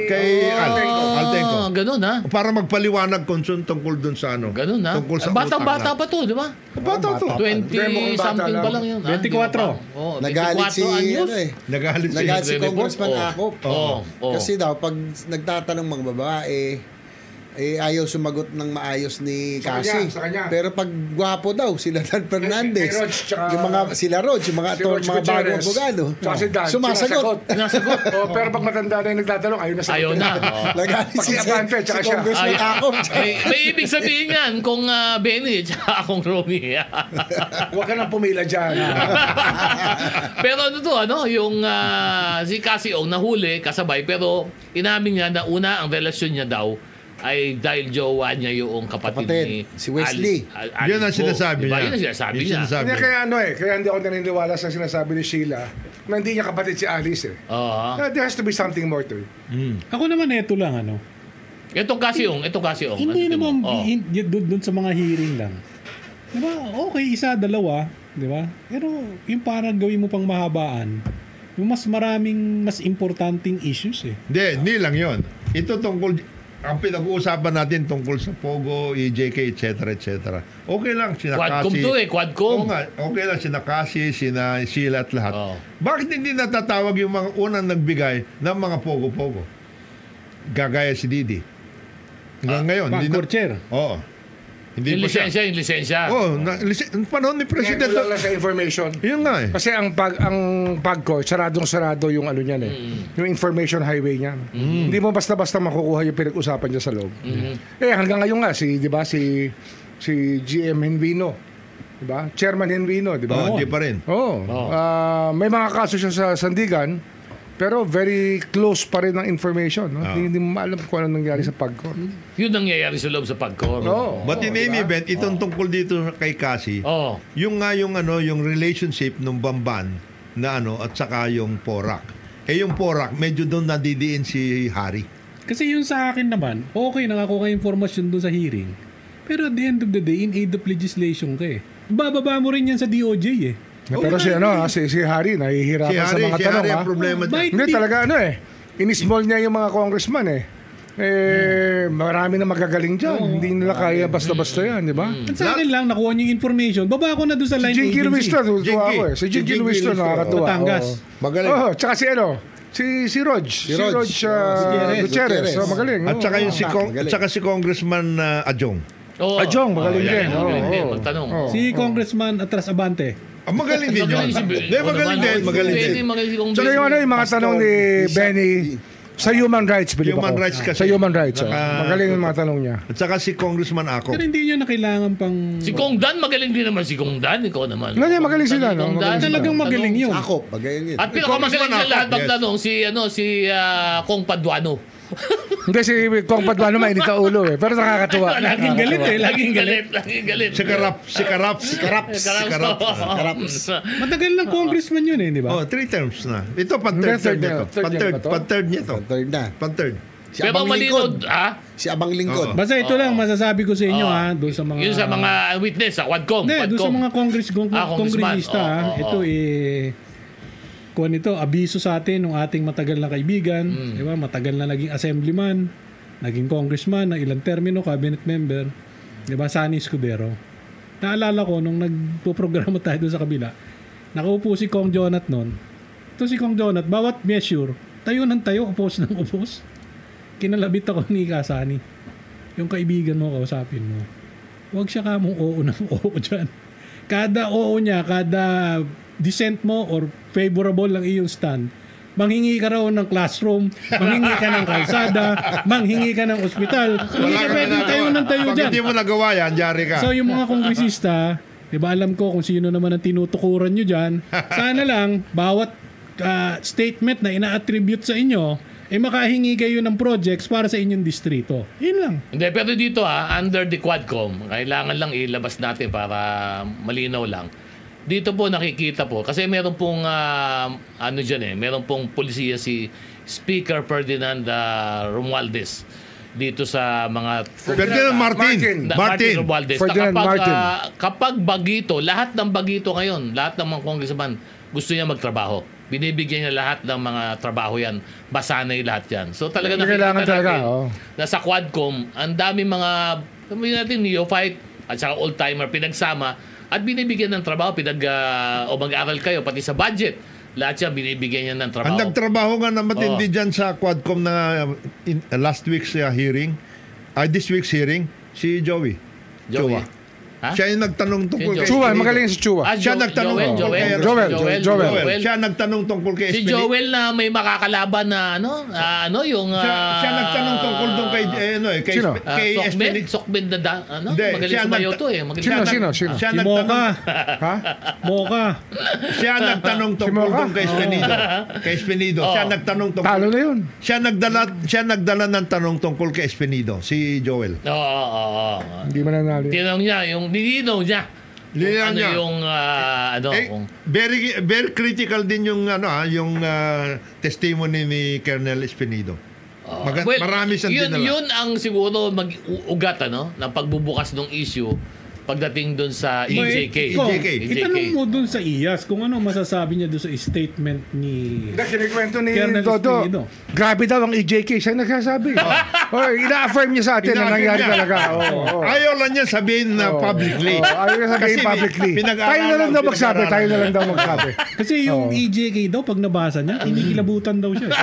S4: Kay Altenco.
S1: Ganun ha?
S4: Para magpaliwanag tungkol dun sa
S1: Ganun ha?
S4: Tungkol sa
S1: bata pa to, di ba?
S4: Bata to.
S1: 20-something pa lang yun.
S5: 24.
S2: Nagalit si Congressman Akop. Kasi daw, pag nagtatanong mga babae, ayaw sumagot ng maayos ni Cassie. Pero pag gwapo daw, sila Dan Fernandez, yung mga sila Rog, yung mga bagong abogado, sumasagot.
S3: Pero pag matanda na yung nagtatanong, ayaw na.
S2: Nagalit si Congressman Akop.
S1: May ibig sabihin yan kung Benny at akong Romy.
S3: Huwag ka nang pumila dyan.
S1: Pero yung si Cassie Ong nahuli, kasabay, pero inamin niya na una ang relasyon niya daw ay dahil jowa niya yung kapatid ni
S2: si Wesley.
S4: Yun ang sinasabi niya.
S1: Yun ang sinasabi niya.
S3: Kaya hindi ako naniniwala sa sinasabi ni Sheila na hindi niya kapatid si Alice There has to be something more to it.
S5: Ako naman ito lang
S1: Itong Cassie Ong.
S5: Hindi naman doon sa mga hearing lang. Diba? Okay, isa, dalawa, diba? Pero yung parang gawin mo pang mahabaan, yung mas importanteng issues
S4: Hindi lang yun. Ito ang pinag-uusapan natin tungkol sa Pogo, EJK, etc. Okay lang, sina Cassie.
S1: Quadcom.
S4: Okay lang, sina Cassie, sina Sheila at lahat. Bakit hindi natatawag yung mga unang nagbigay ng mga Pogo-Pogo? Gagaya si Didi. Ngayon.
S5: Chair.
S1: Yung lisensya.
S4: Panahon ni Presidente.
S3: Ngayon lang sa information.
S4: Yun nga
S3: Kasi ang PAGCOR, saradong-sarado yung niyan yung information highway niya. Hindi mo basta-basta makukuha yung pinag-usapan niya sa loob. Hanggang ngayon nga, si GM Henvino, diba? Chairman Henvino, diba?
S4: Hindi pa rin.
S3: May mga kaso siya sa Sandigan, pero very close pa rin ang information. Hindi mo maalam kung ano nangyari sa PAGCOR.
S1: Yun nangyayari sa loob sa PAGCOR.
S4: But in any event, itong tungkol dito kay Cassie, yung relationship ng Bamban na at saka yung Porac. Yung Porac, medyo doon nadidiin si Harry.
S5: Kasi yun sa akin naman, okay, nakakuha informasyon doon sa hearing. Pero at the end of the day, in aid of legislation ka bababa mo rin yan sa DOJ
S3: Pero si Harry nahihirapan sa mga tanong.
S4: Si Harry ang problema dyan.
S3: Hindi talaga in-small niya yung mga congressman marami na magagaling dyan. Hindi nila kaya basta-basta yan, di ba?
S5: At sa akin lang, nakuha niyo yung information. Baba ko na doon sa line agency.
S3: Si Jinky Luistro, nakakatuwa.
S5: Batangas.
S3: Magaling. Tsaka si Rog. Si Rog Gutierrez. Magaling.
S4: At saka si Congressman Adjong.
S3: Adjong, magaling din.
S1: Magtanong.
S5: Si Congressman Atras Abante.
S4: Magaling din yun. Magaling din.
S3: So yung mga tanong ni Benny sa human rights,
S4: kasi.
S3: Sa human rights. Magaling yung mga tanong niya.
S4: At saka si Congressman Ako.
S5: Pero hindi niya na kailangan pang...
S1: Si Kong Dan, magaling din naman si Kong Dan. Ikaw naman.
S3: Magaling sila.
S5: Talagang magaling yun.
S2: Ako, magaling yun.
S1: At pinakamagaling na lahat ng tanong, si Kong Paduano.
S3: Hindi, si Kong Paduano mainit ang ulo Pero nakakatuwa.
S5: Laging galit.
S4: Si Karap.
S5: Matagal ng congressman yun di ba?
S4: 3 terms na. Ito, pan-third niya to. Pan-third.
S2: Si Abang Lingkod. Si Abang Lingkod.
S5: Basta ito lang masasabi ko sa inyo doon sa mga...
S1: Yun sa mga witness, sa Quadcom.
S5: Hindi, doon sa mga kongresista. Ito kung ito, abiso sa atin ng ating matagal na kaibigan, di ba? Matagal na naging assemblyman, naging congressman, na ilang termino, cabinet member, di ba? Sunny Escudero. Naalala ko, nung nagpo-programa tayo doon sa kabila, nakaupo si Kong Jonat noon. Ito si Kong Jonat, bawat measure, tayo ng tayo, upos ng upos. Kinalabit ako ni Kasani. Yung kaibigan mo, kausapin mo. Huwag siya kamong oo ng oo dyan. Kada oo niya, kada dissent mo or favorable lang iyong stand, manghingi ka raw ng classroom, manghingi ka ng kalsada, manghingi ka ng ospital, hindi ka pwedeng tayo ng tayo dyan.
S4: Pag hindi mo nagawa yan, jari ka.
S5: So yung mga kongresista, Diba alam ko kung sino naman ang tinutukuran nyo dyan. Sana lang, bawat statement na ina-attribute sa inyo, makahingi kayo ng projects para sa inyong distrito. Yun lang.
S1: Hindi, pero dito under the Quadcom, kailangan lang ilabas natin para malinaw lang. Dito po nakikita po, kasi meron pong, meron pong polisiya si Speaker Ferdinand Romualdez dito sa mga
S4: Ferdinand Martin
S1: Romualdez.
S3: Ferdinand Martin.
S1: Kapag bagito, lahat ng bagito ngayon, lahat ng mga congressman gusto niya magtrabaho. Binibigyan niya lahat ng mga trabaho yan. Basanay lahat yan. So talaga nakikita natin na sa Quadcom, ang dami mga natin neophyte at saka old-timer pinagsama at binibigyan ng trabaho. O mag-aral kayo, pati sa budget. Lahat yan binibigyan niya ng trabaho.
S4: Ang nagtrabaho nga na matindi dyan sa Quadcom na last week's hearing, this week's hearing, si Joey. Chua. Siya yung nagtanong tungkol kay
S3: Chua, magaling si Chua.
S4: Siya nagtanong
S3: Joel.
S4: Siya nagtanong tungkol kay
S1: Si Joel na may makakalaban na yung
S4: siya nagtanong tungkol doon kay
S1: Sokben na magaling sumayaw to
S3: Sino?
S4: Siya
S5: Si Mocha.
S3: Ha?
S5: Mocha.
S4: Siya nagtanong tungkol doon kay Espinido. Kay Espinido. Siya nagtanong tungkol.
S3: Talo na yun.
S4: Siya nagdala ng tanong tungkol kay Espinido, si Joel.
S1: Oo.
S3: Hindi mananalo.
S1: Tinanong niya, yung nilinaw niya. Yung
S4: very very critical din yung yung testimony ni Colonel Espinido. Marami siyang dinala.
S1: Yun ang siguro mag-ugat ng pagbubukas ng issue pagdating doon sa EJK.
S5: Itanong mo doon sa IAS kung ano masasabi niya doon sa statement ni
S3: Kinikwento ni
S5: Colonel
S3: Dodo.
S5: Espinido.
S3: Grabe daw ang EJK. Siya nagsasabi. Ina-affirm niya sa atin na nangyari talaga.
S4: Ayaw lang niya sabihin na publicly.
S3: Ayaw niya sabihin publicly. Tayo na lang daw magsabi.
S5: Kasi yung EJK daw, pag nabasa niya, inikilabutan daw siya.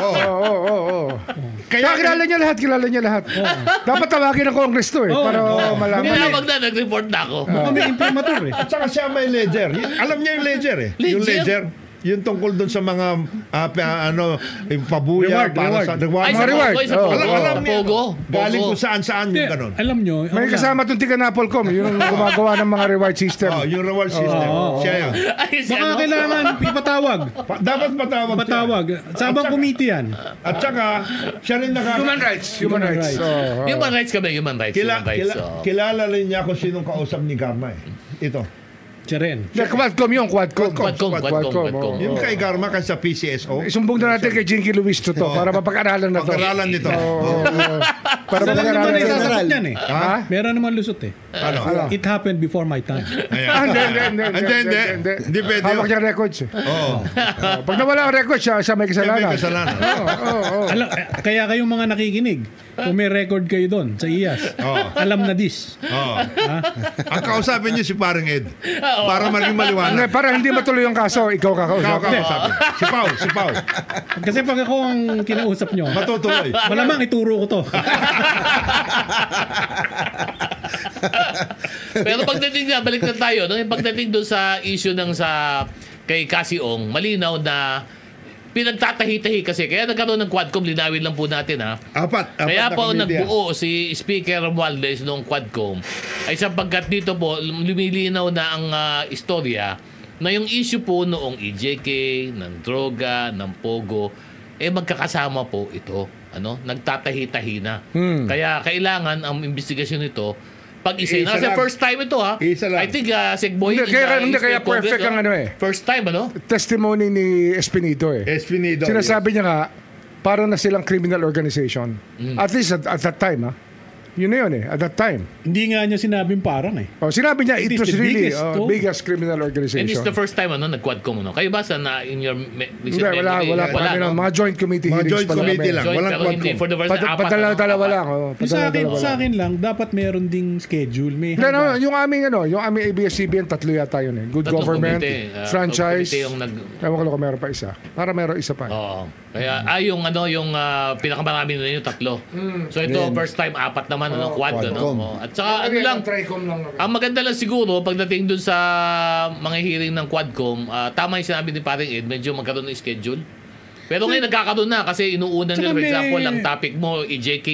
S3: Kaya kilala niya lahat. Dapat tawagin ng Congress to para malaman.
S1: Tinawag na, nag-report na ako.
S5: Mukhang may imprimatur
S4: At saka siya may ledger. Alam niya yung ledger Yung ledger. Yung tungkol doon sa mga yung pabuya para sa reward.
S1: Alam niya.
S4: Galing kung saan yung ganun.
S5: Alam nyo.
S3: May kasama itong Tiganapolcom. Yung gumagawa ng mga reward system.
S4: Yung reward system. Siya yan.
S5: Baka kailangan ipatawag.
S4: Dapat patawag.
S5: Sabang committee yan.
S4: At saka, siya rin
S3: Human rights.
S1: Human rights kami, human rights.
S4: Kilala rin niya kung sinong kausap ni Garma Ito.
S5: Siya rin.
S3: Quadcom.
S4: Yung kay Garma kasi sa PCSO.
S3: Isumbong na natin kay Jinky Luis to para mapag-aralan na to.
S4: Pag-aralan nito.
S3: Para
S5: Meron naman
S3: mapag-aralan na
S5: isasagot yan
S3: Ha?
S5: Meron naman lusot
S4: Ano?
S5: It happened before my time.
S4: Hindi pwede.
S3: Hawak niya records.
S4: Oo.
S3: Pag nawala ang records, siya may kasalanan.
S4: May kasalanan.
S5: Kaya kayong mga nakikinig, kung may record kayo doon sa IAS, alam na this.
S4: Ang kausapin niyo si Parang Ed. Para maging maliwanag.
S3: Para hindi matuloy yung kaso, ikaw kakausap.
S4: Si Pao.
S5: Kasi pag ako ang kinausap nyo,
S4: matutuloy.
S5: malamang ituro ko to.
S1: Pero pagdating na, balik na tayo. Pagdating doon sa issue kay Casiong, malinaw na pinagtatahi-tahi kasi. Kaya nagkaroon ng Quadcom, linawin lang po natin
S4: Apat
S1: Kaya
S4: na
S1: po
S4: committee,
S1: nagbuo si Speaker Romualdez noong Quadcom ay sapagkat dito po lumilinaw na ang istorya na yung issue po noong EJK, ng droga, ng pogo, magkakasama po ito. Nagtatahi-tahi na. Kaya kailangan ang investigasyon nito pag-isa. Kasi first time ito
S4: Isa lang.
S1: I think Segboy
S3: Hindi kaya perfect ang
S1: First time
S3: testimony ni Espinido
S4: Espinido.
S3: Sinasabi niya nga, parang na silang criminal organization. At least at that time Yun na yun at that time.
S5: Hindi nga niya sinabing parang
S3: sinabi niya, it was
S5: the
S3: really
S5: biggest,
S3: biggest criminal organization.
S1: And it's the first time nag-Quadcom. Kayo ba in your
S3: Hindi, wala. Mga joint committee hearings
S4: joint committee lang. Walang
S1: pero hindi,
S4: Quadcom.
S1: for the first time,
S3: Dalawa lang.
S5: Sa akin lang, dapat meron ding schedule. May
S3: yung aming ABS-CBN, tatlo yata yun Good government, franchise. Ewan ko kung meron pa isa. Para meron isa pa.
S1: Oo. Kaya yung pinakamarami na yung tatlo. So ito first time apat naman quad At saka ang maganda lang siguro pagdating dun sa mga hearing ng Quadcom, tama yung sinabi ni Paring Ed, medyo magkaroon ng schedule. Pero ngayon nagkakaroon na kasi inuuna nila,
S5: Tsaka
S1: for
S5: may-
S1: example, ang topic mo, EJK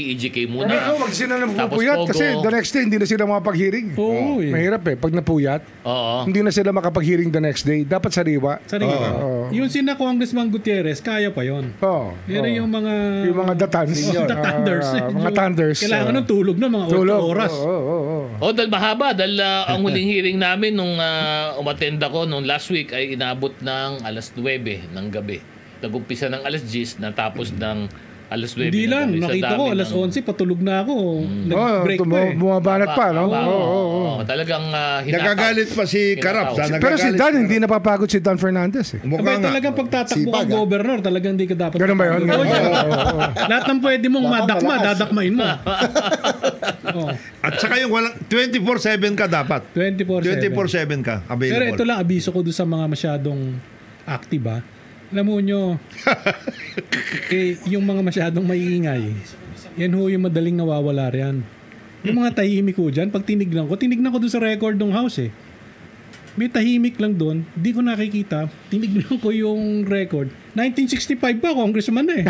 S1: muna.
S3: Wag sila na
S1: Tapos
S3: pupuyat
S1: Pogo.
S3: kasi the next day hindi na sila makapag-hearing.
S5: Oo, eh.
S3: Mahirap pag napuyat,
S1: Oo.
S3: hindi na sila makapag-hearing the next day. Dapat sariwa.
S5: Sarili
S4: Oo.
S3: Oo.
S5: Yung sina Congressman Gutierrez, kaya pa yon.
S3: Oo.
S5: Pero
S3: Oo.
S5: yung mga...
S3: Yung mga datans.
S5: The thunders.
S3: Mga thunders.
S5: Kailangan ng tulog na mga 8
S3: tulog.
S5: oras.
S3: Oo.
S1: Dahil mahaba. Dahil ang huling hearing namin nung umattend ako nung last week ay inabot ng alas 9 ng gabi. Nag-umpisa ng alas 10, natapos ng alas 9
S5: Hindi
S1: ng
S5: lang,
S1: gabi. Sa
S5: nakita ko
S1: dami
S5: alas
S1: ng-
S5: 11, patulog na ako. Nag-break pa eh.
S3: Bumabanat pa, no?
S1: Tama.
S3: Oo.
S1: Talagang hinataw.
S4: Nagagalit pa si Karap.
S1: Hinataw.
S3: Pero si Dan, hindi napapagod si Dan Fernandez eh.
S4: Mukha
S5: Abay,
S4: nga.
S5: talagang pagtatakbo
S2: Sipag,
S5: kang governor, talagang hindi ka dapat.
S3: Ganun ba yun?
S5: Oo, yan.
S3: Oo.
S5: Lahat ng pwede mong madakma, dadakmain mo. Oh,
S4: At saka yung walang 24/7 ka dapat.
S5: 24/7.
S4: 24/7 ka available.
S5: Pero ito lang, abiso ko doon sa mga masyadong active ha. Alam mo nyo, yung mga masyadong maiingay, yan ho yung madaling nawawala riyan. Yung mga tahimik ko dyan, pag tinignan ko doon sa record ng house eh. May tahimik lang doon, di ko nakikita, tinignan ko yung record. 1965 pa, congressman na eh.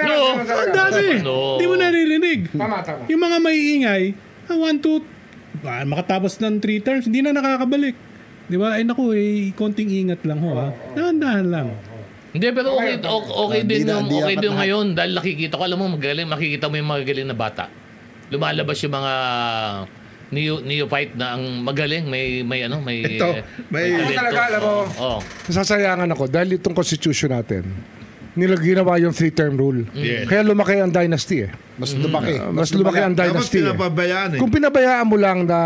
S1: No.
S5: Ang dami.
S1: No.
S5: Di mo naririnig.
S3: Tama.
S5: Yung mga maiingay, 1, 2, makatapos ng 3 terms, hindi na nakakabalik. Di ba? Ay naku, konting ingat lang ho ha. Dahan-dahan lang.
S1: Hindi, pero okay din
S2: Hindi na-
S1: yung
S2: hindi
S1: okay
S2: dapat
S1: din
S2: lahat.
S1: ngayon dahil nakikita ko, alam mo, magaling, makikita mo yung magagaling na bata. Lumalabas yung mga neophyte na ang magaling, may
S4: Ito, may-
S1: talento.
S3: Talaga, alam mo.
S1: Oo.
S3: Nasasayangan ako dahil itong constitution natin, ginawa yung 3-term rule.
S4: Yes.
S3: Kaya lumaki ang dynasty eh.
S2: Mas lumaki.
S3: Mas lumaki ang
S4: Dapat
S3: dynasty.
S4: pinapabayaan eh.
S3: Kung pinabayaan mo lang na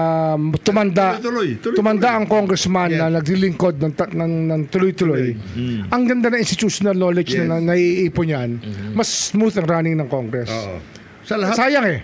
S3: tumanda
S4: Tuloy.
S3: ang congressman na naglilingkod ng tuloy-tuloy, ang ganda na institutional knowledge na naiipon yan, mas smooth ang running ng Congress.
S4: Oo. Sa lahat.
S3: Sayang eh.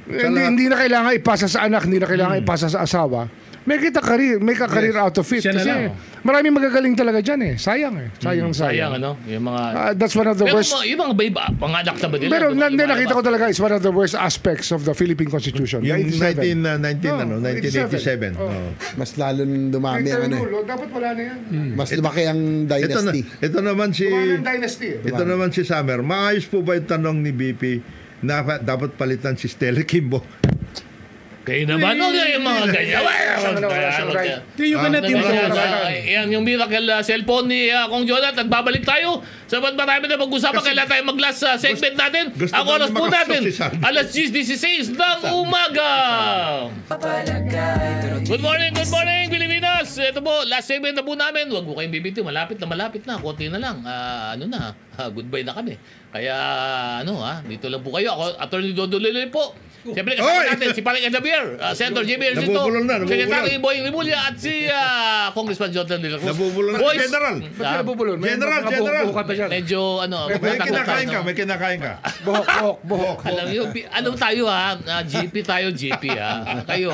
S3: Hindi na kailangan ipasa sa anak, hindi na kailangan ipasa sa asawa. May ka-career out of it.
S5: Siya na
S3: Kasi
S5: lang.
S3: maraming magagaling talaga dyan eh. Sayang eh. Sayang.
S1: Sayang, ano? Yung mga...
S3: That's one of the
S1: Pero
S3: worst.
S1: yung mga iba, panganak na ba nila?
S3: Pero
S1: Lumalabas.
S3: nakita ko talaga is one of the worst aspects of the Philippine Constitution.
S4: Yung
S3: 87.
S4: 1987.
S3: Oh.
S4: Oo.
S2: Mas lalo dumami ang ano.
S3: Dapat wala na yan.
S2: Mas lumaki ang dynasty.
S4: Ito naman si
S3: Dynasty eh.
S4: ito naman si Summer. Maayos po ba yung tanong ni BP na dapat palitan si Stella Kimbo?
S1: Kayo naman, yung mga ganyan.
S5: You cannot impose.
S1: Yan, yung miracle cellphone ni Kong Jonathan. Babalik tayo. Sabat marami na mag-usapan. Kailan tayo mag-last segment natin.
S4: gusto
S1: Ang
S4: daw
S1: oras
S4: niya
S1: po
S4: makasok
S1: natin.
S4: si Sandy.
S1: Alas 10:16 ng umaga. Good morning, Pilipinas. Ito po, last segment na po namin. Huwag mo kayong bibiti. Malapit na. Konti na lang. Goodbye na kami. Kaya, dito lang po kayo. Ako, Attorney Dodo Liloy po. Siyempre, kasama natin si Paring Xavier, Senator Jimmy Ercito,
S4: Nabubulol na.
S1: Secretary Boying Rimulya, at si Congressman Jonathan De La Cruz.
S4: Nabubulol na.
S1: Boys,
S4: General.
S3: Ba't ka nabubulol?
S4: General.
S1: medyo,
S4: May kinakain ka. May kinakain ka.
S3: Buhok.
S1: Alam nyo, tayo GP tayo, kayo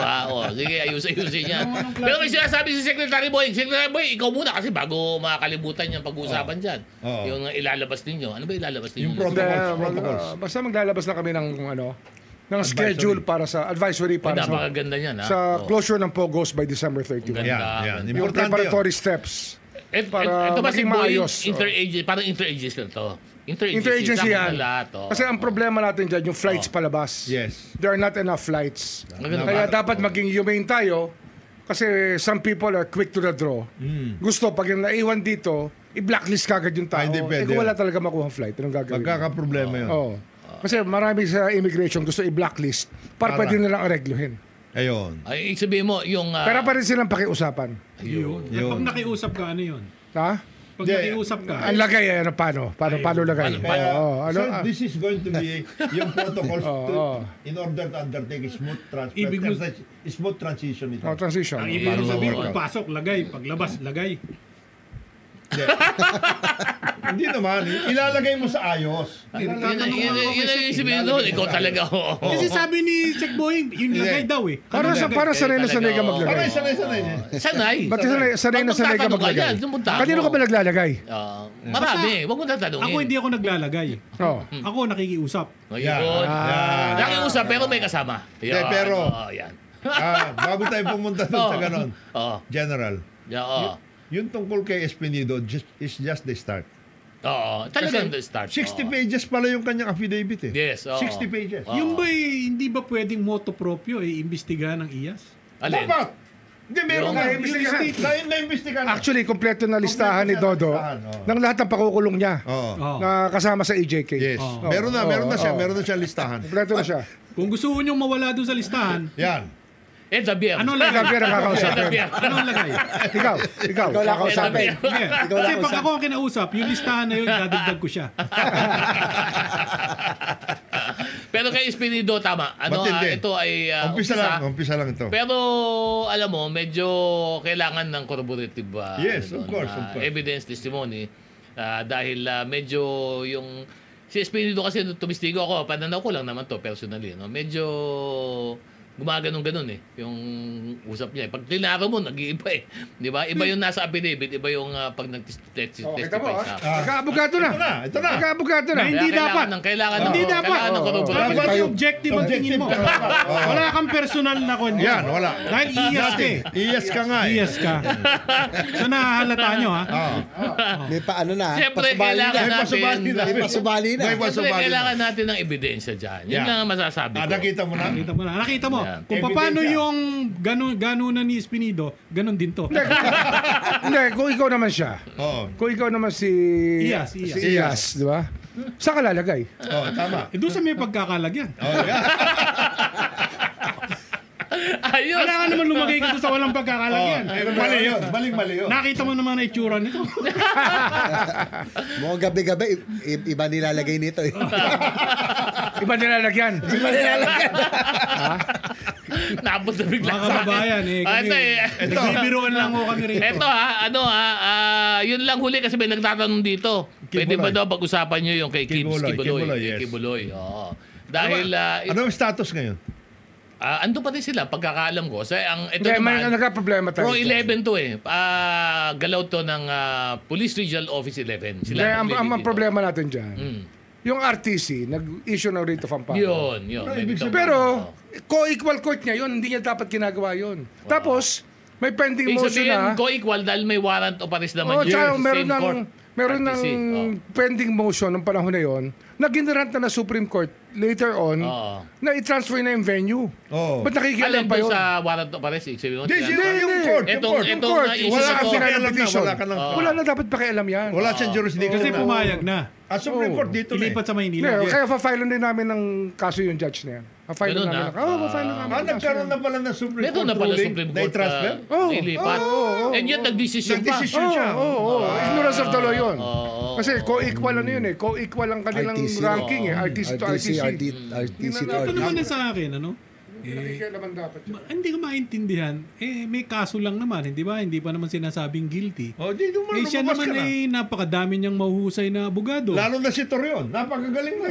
S1: sige, ayusin niya. Pero may sinasabi si Secretary Boying, ikaw muna kasi bago makakalimutan yung pag-uusapan dyan.
S4: Oo.
S1: Yung ilalabas ninyo. Ano ba ilalabas ninyo?
S4: Yung protocols.
S3: Basta maglalabas na kami ng schedule para sa advisory para sa
S1: Napakaganda niyan,
S3: sa closure ng POGOs by December 31.
S1: Ganda.
S4: Yan.
S3: Yung
S4: Importante yun.
S3: preparatory steps.
S1: Ito
S3: para
S1: ba si
S3: maging
S1: Boying,
S3: maayos.
S1: parang interagency lang to.
S3: Interagency yan.
S1: Lahat,
S3: Kasi ang problema natin dyan, yung flights palabas.
S4: Yes.
S3: There are not enough flights.
S1: Maganda.
S3: Kaya dapat maging humane tayo kasi some people are quick to the draw. Gusto, pag yung naiwan dito, i-blacklist kagad yung tao.
S4: Hindi pwede
S3: kung wala
S4: yun.
S3: talaga makuha flight, anong gagawin?
S4: Magkakaproblema yun.
S3: Oo. Kasi marami sa immigration gusto i-blacklist para pwede nilang aregluhin.
S4: Ayun.
S1: Ay, ibig sabihin mo, yung...
S3: Pero pa rin silang pakiusapan.
S5: Yun.
S4: Yun.
S5: Pag nakiusap ka, ano yun?
S3: Ha?
S5: Pag
S4: Hindi.
S5: nakiusap ka,
S3: Ang lagay, paano lagay?
S4: Kaya,
S3: Oo,
S4: so this is going to be yung protocols in order to undertake smooth transition ito.
S3: transition.
S5: ang ibig sabihin, pagpasok, lagay. Paglabas, lagay.
S4: Hindi naman. Ilalagay mo sa ayos.
S1: Yun ang isipin doon. Ikaw talaga.
S5: Kasi sabi ni Check Boying, yun lagay daw eh.
S3: Para sanay na sanay ka maglagay.
S4: Sanay.
S1: Sanay.
S3: Ba't sanay na sanay ka maglagay? Kanino ka ba naglalagay?
S1: Marami. Huwag mo tatanungin.
S5: Ako hindi ako naglalagay.
S3: Oo.
S5: Ako nakikiusap.
S1: Ayun. Nakiusap pero may kasama. Yan.
S4: pero-
S1: Yan.
S4: Bago tayo pumunta doon sa ganon.
S1: Oo.
S4: General,
S1: Yan.
S4: yung tungkol kay Espinido is just the start.
S1: Oo, talagang the start.
S4: 60
S1: Oo.
S4: pages pala yung kanyang affidavit eh.
S1: Yes, oo.
S4: 60 pages.
S1: Oo.
S5: Yung ba hindi ba pwedeng moto proprio iimbestigahan ng IAS?
S1: Alin?
S4: Dapat! Hindi, meron
S1: Yung-
S4: na.
S3: Yung
S4: Na-investigahan.
S3: Actually, kompleto na listahan ni Dodo ng lahat ng pakukulong niya
S4: Oo.
S5: Oh.
S3: na kasama sa EJK.
S4: Yes.
S5: Oo.
S4: Meron na siya. Meron na siya listahan.
S3: Kompleto na siya.
S5: Kung gusto nyo mawala doon sa listahan,
S4: Yan.
S1: Dabier.
S5: anong lagay?
S3: Dabier ang kakausapin.
S1: Dabier.
S5: Anong lagay?
S3: Ikaw.
S2: Ikaw lang kausapin.
S5: Hindi.
S2: Ikaw lang
S5: Kasi pag
S2: kausapin.
S5: ako ang kinausap, yung listahan na yun, dadagdag ko siya.
S1: Pero kay Espinido, tama.
S4: Matindi.
S1: Ito ay
S4: Umpisa lang ito.
S1: Pero alam mo, medyo kailangan ng corroborative
S4: Yes, of course.
S1: evidence testimony dahil medyo yung si Espinido kasi tumistigo ako, pananaw ko lang naman to personally, no? Medyo gumaganong-ganon yung usap niya. Pag tinaro mo, nag-iiba eh. Di ba? Iba yung nasa affidavit, iba yung pag nag-testify
S3: Kita mo,
S1: sa...
S3: nagka-abogado na.
S4: Ito na.
S3: Nagka-abogado na.
S5: Na hindi dapat.
S1: Kailangan
S5: Hindi dapat.
S1: Kailangan ng corroborative.
S5: Dapat
S4: Dapat
S5: yung objective ang tingin mo. Wala kang personal na kanya.
S4: Yan, wala.
S5: Dahil IAS ka eh.
S4: Iyas ka nga eh.
S5: IAS ka. So nahahalata nyo ha.
S2: May paano na.
S1: Siyempre,
S2: pasubali
S1: kailangan
S2: na.
S4: May pasubali na.
S2: May pasubali na.
S4: May
S1: Siyempre,
S4: pasubali na.
S1: kailangan natin ng ebidensya dyan. Yun
S4: Yeah.
S1: lang ang masasabi ko.
S4: Nakita mo na?
S5: Nakita mo.
S1: Yan.
S5: Kung paano yung ganunan ni Espinido, ganun din to.
S3: Hindi, kung ikaw naman siya.
S4: Oo.
S3: Kung ikaw naman si
S5: Iyas.
S3: si Iyas, di ba? Saan ka lalagay?
S4: Oo, tama.
S5: Doon sa may pagkakalagyan.
S1: Ayun.
S5: Kailangan naman lumagay ka doon sa walang pagkakalagyan.
S4: Mali yun. Mali yun.
S5: Nakita mo naman na itsura nito.
S2: Mukhang gabi-gabi, iba nilalagay nito.
S3: Iba nilalagyan.
S2: Iba nilalagay.
S1: Napos na bigla
S5: Mga
S1: sa akin.
S5: kababayan nagbibiruan lang ho kami rito.
S1: Ito yun lang huli kasi may nagtatanong dito. Pwede ba daw pag-usapan nyo yung kay
S4: Kibuloy, yes.
S1: Kibuloy. Oo. Dahil,
S4: Ano ang status ngayon?
S1: ando pa rin sila, pagkakaalam ko. So, ito
S3: Hindi, may
S1: naman,
S3: nagka-problema tayo.
S1: Pro 11 to eh. Galaw to ng Police Regional Office 11.
S3: Hindi,
S1: Sila
S3: ang problema natin dyan,
S1: Mm.
S3: yung RTC, nag-issue ng writ of amparo.
S1: Yun.
S3: Pero, co-equal court niya yun, hindi niya dapat ginagawa yun. Tapos, may pending
S1: Ibig
S3: motion
S1: sabihin,
S3: na.
S1: co-equal dahil may warrant of arrest naman
S3: Oh, tsaka
S1: yun.
S3: meron
S1: Same
S3: ng
S1: court. RTC.
S3: pending motion ng panahon na yon na ginarant na Supreme Court later on
S1: Oo.
S3: na i-transfer na yung venue.
S4: Oo.
S3: Ba't nakikialam
S1: Alin
S3: pa
S1: doon
S3: yun?
S1: sa warrant of arrest? Ibig sabihin mo,
S4: Hindi,
S1: sila-
S4: yung court.
S1: Itong
S3: court.
S1: issue
S3: Wala
S1: na
S3: kang
S1: to.
S3: final
S4: Wala
S3: petition.
S4: ka ng
S3: Wala na dapat pakialam yan.
S4: Wala siyang jurisdiction.
S5: Kasi pumayag na.
S4: Supreme Court dito na
S5: Ilipat sa
S3: Hindi,
S5: Maynila.
S3: kaya pa-file din namin ng kaso yung judge na yan. Pa-file
S1: Ganun
S3: namin.
S1: na?
S3: Pa-file namin. ng kaso
S4: Nagkaroon
S3: yan.
S4: na pala ng Supreme
S1: Meron
S4: Court
S1: na pala
S4: ruling
S1: Supreme
S4: na
S1: Court
S4: i-transfer?
S1: ilipat. And yet, nagdesisyon pa.
S4: Nagdesisyon siya.
S3: Ignorance of the law yun.
S1: Oo.
S3: Kasi co-equal ano yun eh. Co-equal ang kanilang
S2: RTC.
S3: ranking eh. RTC to RTC.
S2: RTC to
S5: Ito naman
S2: RTC.
S5: din sa akin, ano?
S3: Nakikialaman dapat yun.
S5: Hindi ko maintindihan. May kaso lang naman, hindi ba? Hindi pa naman sinasabing guilty.
S4: O, di naman,
S5: Siya
S4: lumabas
S5: naman
S4: ka na.
S5: napakadami niyang mahuhusay na abogado.
S4: Lalo na si Torion. Napakagaling na.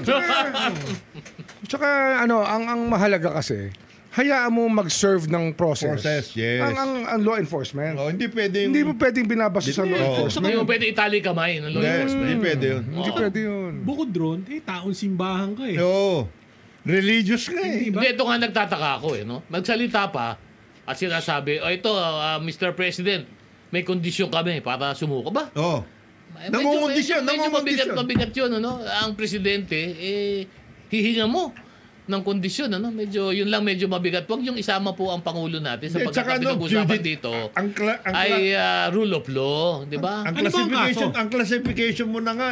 S3: Tsaka ano, ang mahalaga kasi, hayaan mo mag-serve ng process.
S4: Process, yes.
S3: Ang law enforcement.
S4: O, hindi pwedeng...
S3: Hindi mo pwedeng binabasa sa law
S1: Saka
S3: enforcement.
S1: yung pwede itali kamay ng law
S4: Yes,
S1: enforcement.
S4: hindi pwede yun.
S3: Hindi pwede yun.
S5: Bukod doon, taong simbahan ka eh.
S4: Oo. Religious nga eh.
S1: Hindi, ito nga nagtataka ako no? Magsalita pa at sinasabi, ito, Mr. President, may kondisyon kami para sumuko ba?
S4: Oo.
S1: Medyo
S4: Nangungondisyon.
S1: mabigat yun, ano? Ang presidente, hihinga mo ng kondisyon, ano? Medyo mabigat. Huwag yung isama po ang Pangulo natin sa pagkakapinag-usapan dito ay rule of law, di ba?
S4: Ang
S5: Ano ba ang kaso?
S4: classification mo na nga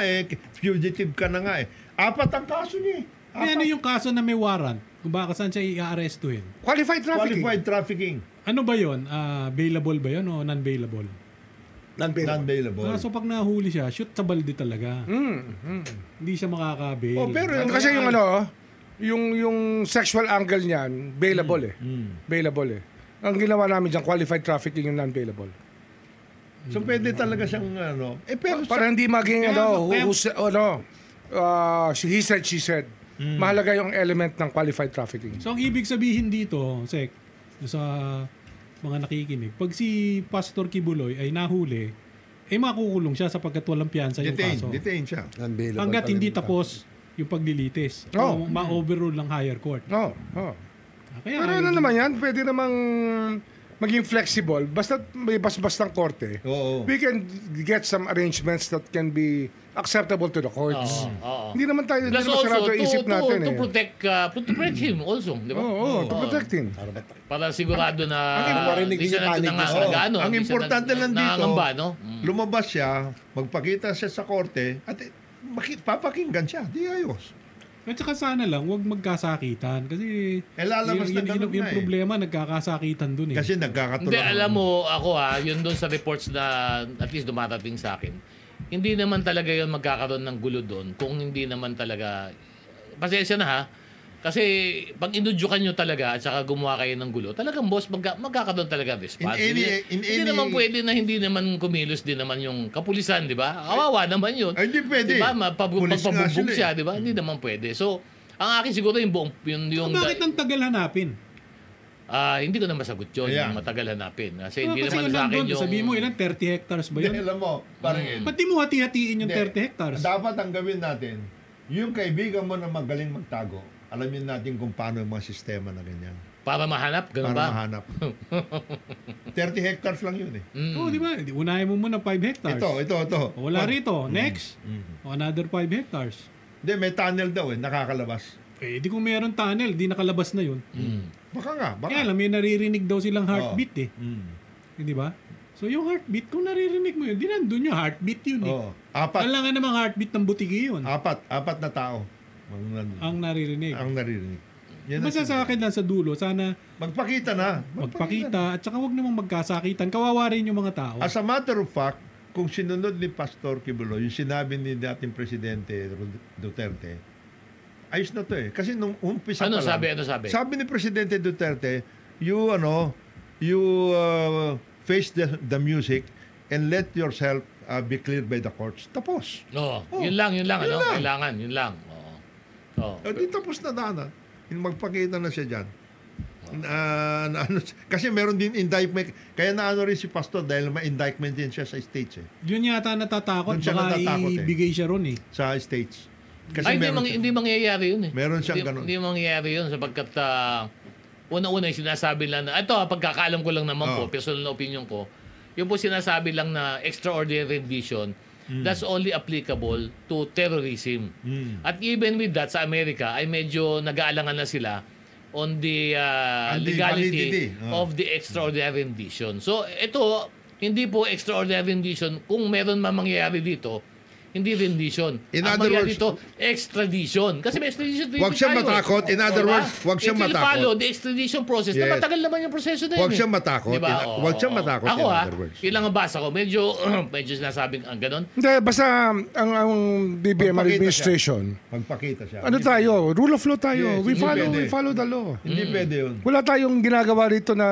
S4: fugitive ka na nga 4 ang kaso niya eh.
S5: May ano yung kaso na may warrant? Kung baka saan siya i-arrestuhin?
S3: Qualified trafficking.
S4: Qualified trafficking.
S5: Ano ba yon? Bailable ba yon o non-bailable?
S4: Non-bailable.
S5: So pag nahuli siya, shoot sa balde talaga. Hindi siya makaka-bail.
S4: Oh, pero
S3: Kasi yung ano, yung sexual angle niyan, bailable eh. Bailable eh. Ang ginawa namin dyan, qualified trafficking yung non-bailable.
S4: So pwede talaga siyang ano. Pero
S3: Para hindi maging he said, she said. Mahalaga yung element ng qualified trafficking.
S5: So ang ibig sabihin dito, Sek, sa mga nakikinig, pag si Pastor Kibuloy ay nahuli, makukulong siya sapagkat walang piyansa yung kaso.
S4: detain siya.
S2: Unbailable
S5: Hanggat
S2: pa rin
S5: hindi
S2: ito.
S5: tapos yung paglilitis.
S3: Oh.
S5: Ma-overrule ng higher court.
S3: Oo.
S5: Kaya
S3: Pero ano naman yan, pwede namang maging flexible, basta may basbas ng korte,
S4: Oo.
S3: we can get some arrangements that can be acceptable to the courts.
S1: Oo.
S3: Hindi naman tayo, hindi
S1: Plus
S3: naman sarado
S1: also,
S3: ang isip natin
S1: to protect him also, di ba?
S3: Oo, to protect him.
S1: Para sigurado na
S2: marinig
S1: hindi siya
S2: niya panig
S1: nag-ano.
S4: Ang importante lang dito,
S1: nangangamba, no?
S4: lumabas siya, magpakita siya sa korte, at papakinggan siya. Di ayos.
S5: At saka sana lang, huwag magkasakitan. Kasi
S4: lalabas na ganun
S5: yung
S4: na
S5: problema, nagkakasakitan dun eh.
S4: Kasi nagkakatulong.
S1: Hindi, alam mo, ako yun doon sa reports na at least dumatating sa akin, hindi naman talaga yun magkakaroon ng gulo doon kung hindi naman talaga, pasensya na ha, kasi pag inudyukan nyo talaga at saka gumawa kayo ng gulo, talagang boss, magkakaroon talaga response. Hindi naman pwede na hindi naman kumilos din naman yung kapulisan, di ba? Kawawa naman yun.
S4: Ay, hindi pwede.
S1: Di ba?
S4: Pulis nga
S1: Magpabubog
S4: sila
S1: siya, di ba? Hindi naman pwede. So, ang akin siguro yung buong, yung
S5: Bakit ang tagal hanapin?
S1: hindi ko na masagot yun,
S4: Yeah.
S1: yung matagal hanapin. Kasi hindi
S5: Kasi
S1: naman sa akin yung...
S5: sabihin mo, ilan? 30 hectares ba
S4: Hindi,
S5: yun?
S4: alam mo, parang
S5: Ba't di mo hati-hatiin yung 30 hectares?
S4: Dapat ang gawin natin, yung kaibigan mo na magaling magtago, alamin natin kung paano yung mga sistema na ganyan.
S1: Para mahanap, ganun
S4: Para
S1: ba?
S4: mahanap. 30 hectares lang yun eh.
S5: Oo, di ba? Unahin mo muna 5 hectares.
S4: Ito.
S5: O, wala rito. Next. O, another 5 hectares.
S4: Hindi, may tunnel daw nakakalabas.
S5: Eh, di kung meron tunnel, di nakalabas na yun.
S4: Baka nga, baka.
S5: Kaya alam, may naririnig daw silang heartbeat eh.
S4: Mm.
S5: Di ba? So, yung heartbeat, kung naririnig mo yun, di nandun yung heartbeat yun eh.
S4: Oo. Apat
S5: Kailangan namang heartbeat ng butigi yun.
S4: apat na tao.
S5: Ang naririnig.
S4: Ang naririnig. Yan ang
S5: Basta sa akin lang sa dulo, sana
S4: magpakita na.
S5: magpakita at saka wag namang magkasakitan. Kawawa rin yung mga tao.
S4: As a matter of fact, kung sinunod ni Pastor Kibuloy, yung sinabi ni dating Presidente Duterte, ayos na to eh. Kasi nung umpisa
S1: Ano
S4: pa lang,
S1: sabi?
S4: sabi ni Presidente Duterte, you face the music and let yourself be cleared by the courts. Tapos.
S1: No, yun lang.
S4: Yun
S1: Ano?
S4: lang.
S1: Kailangan, yun lang. Oo.
S4: Di tapos na dana. Magpakita na siya dyan. Kasi meron din indictment. Kaya naano rin si Pastor dahil may indictment din siya sa states eh.
S5: Yun yata natatakot.
S4: Doon siya
S5: Baka
S4: natatakot eh.
S5: ibigay siya ron eh.
S4: Sa states. Kasi
S1: Ay,
S4: meron siya.
S1: hindi mangyayari yun eh.
S4: Meron siyang ganun.
S1: Hindi mangyayari yun sapagkat una-una yung sinasabi lang na, ito pagkakaalam ko lang naman po, personal na opinion ko, yung po sinasabi lang na extraordinary rendition, that's only applicable to terrorism. At even with that, sa Amerika, ay medyo nag-aalangan na sila on the legality
S4: validity.
S1: of the extraordinary rendition. So, ito, hindi po extraordinary rendition. Kung meron man mangyayari dito, hindi rendition.
S4: In
S1: Ang
S4: other
S1: mangyayari
S4: words,
S1: dito, extradition. Kasi may extradition treaty
S4: Huwag siyang
S1: tayo,
S4: matakot. In other
S1: Diba?
S4: words, huwag siyang
S1: It will
S4: matakot.
S1: follow the extradition process na
S4: Yes.
S1: matagal naman yung proseso na yun.
S4: Huwag siyang matakot.
S1: Diba?
S4: Huwag siyang matakot,
S1: Ako
S4: in other words.
S1: ilang ang basa ko, medyo sinasabing ang ganon.
S3: Hindi, basta ang BBM
S4: Magpakita
S3: administration,
S4: Magpakita siya.
S3: ano tayo, rule of law tayo.
S4: Yes,
S3: we
S4: hindi pwede.
S3: follow the law.
S4: Hindi pwede yun.
S3: Wala tayong ginagawa rito na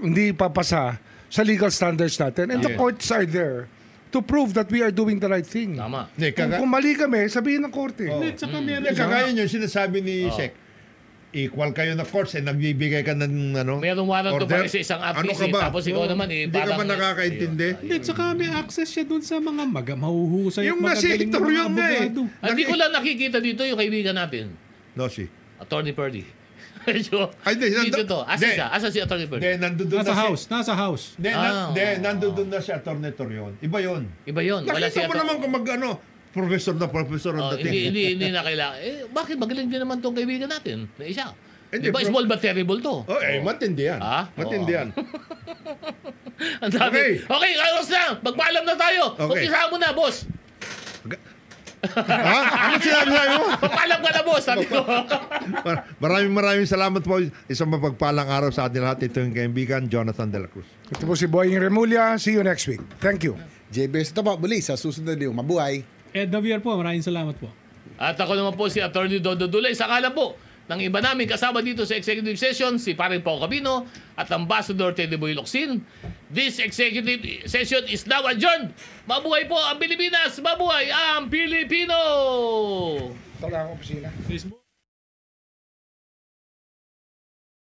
S3: hindi papasa sa legal standards natin. And the
S4: Yes.
S3: courts are there to prove that we are doing the right thing.
S1: Tama.
S4: Hindi,
S3: Kung mali kami, sabihin ng korte.
S5: At saka meron
S4: Hindi, kagaya nyo, sinasabi ni Sec, equal kayo na courts, nagbibigay ka ng
S1: Mayroong warrant to
S4: order.
S1: para sa isang
S4: Ano
S1: RTC,
S4: ka ba?
S1: tapos ikaw naman
S4: Hindi ka ba nakakaintindi?
S5: Hindi, at saka may access siya dun sa mga mahuhusay
S4: Yung
S5: at magagaling
S4: nasa
S5: na mga
S4: yun nga eh.
S5: abogado.
S1: Hindi ko lang nakikita dito yung kaibigan natin,
S4: No, si.
S1: Attorney Purdy. Medyo,
S4: Ay, di,
S1: dito to. Asa
S4: di.
S1: siya? Asa si Attorney Purdy?
S4: Hindi, nandun
S5: Nasa
S4: na
S5: house, nasa house.
S4: Hindi, nandun na si Atty. Torion. Iba yun.
S1: Iba yun. Wala si
S4: Nakita mo naman kung professor ang dating.
S1: hindi na kailangan. Bakit magaling din naman tong kaibigan natin? Na isa.
S4: Hindi,
S1: Di ba small but terrible to?
S4: matindi yan.
S1: Ha?
S4: Matindi yan.
S1: Ang dami.
S4: Okay.
S1: Okay, ayos na. Magpaalam na tayo.
S4: Okay.
S1: Umpisa mo na, boss.
S4: Ha? Ano sinabi mo?
S1: Magpaalam ka na, boss. Sabi ko.
S4: Maraming salamat po. Isang mapagpalang araw sa atin lahat. Ito yung kaibigan, Jonathan De La Cruz.
S3: Ito po si Boying Remulla. See you next week. Thank you.
S2: JBS, ito po, muli sa susunod na liyo. Mabuhay.
S5: Ed Javier po, maraming salamat po.
S1: At ako naman po si Attorney Dodo Dulay. Sa ngalan po ng iba namin kasama dito sa executive session, si Paring Pao Cabino at Ambassador Teddy Boy Locsin. This executive session is now adjourned. Mabuhay po ang Pilipinas! Mabuhay ang Pilipino!
S3: Ito lang ang opisina.
S5: Facebook.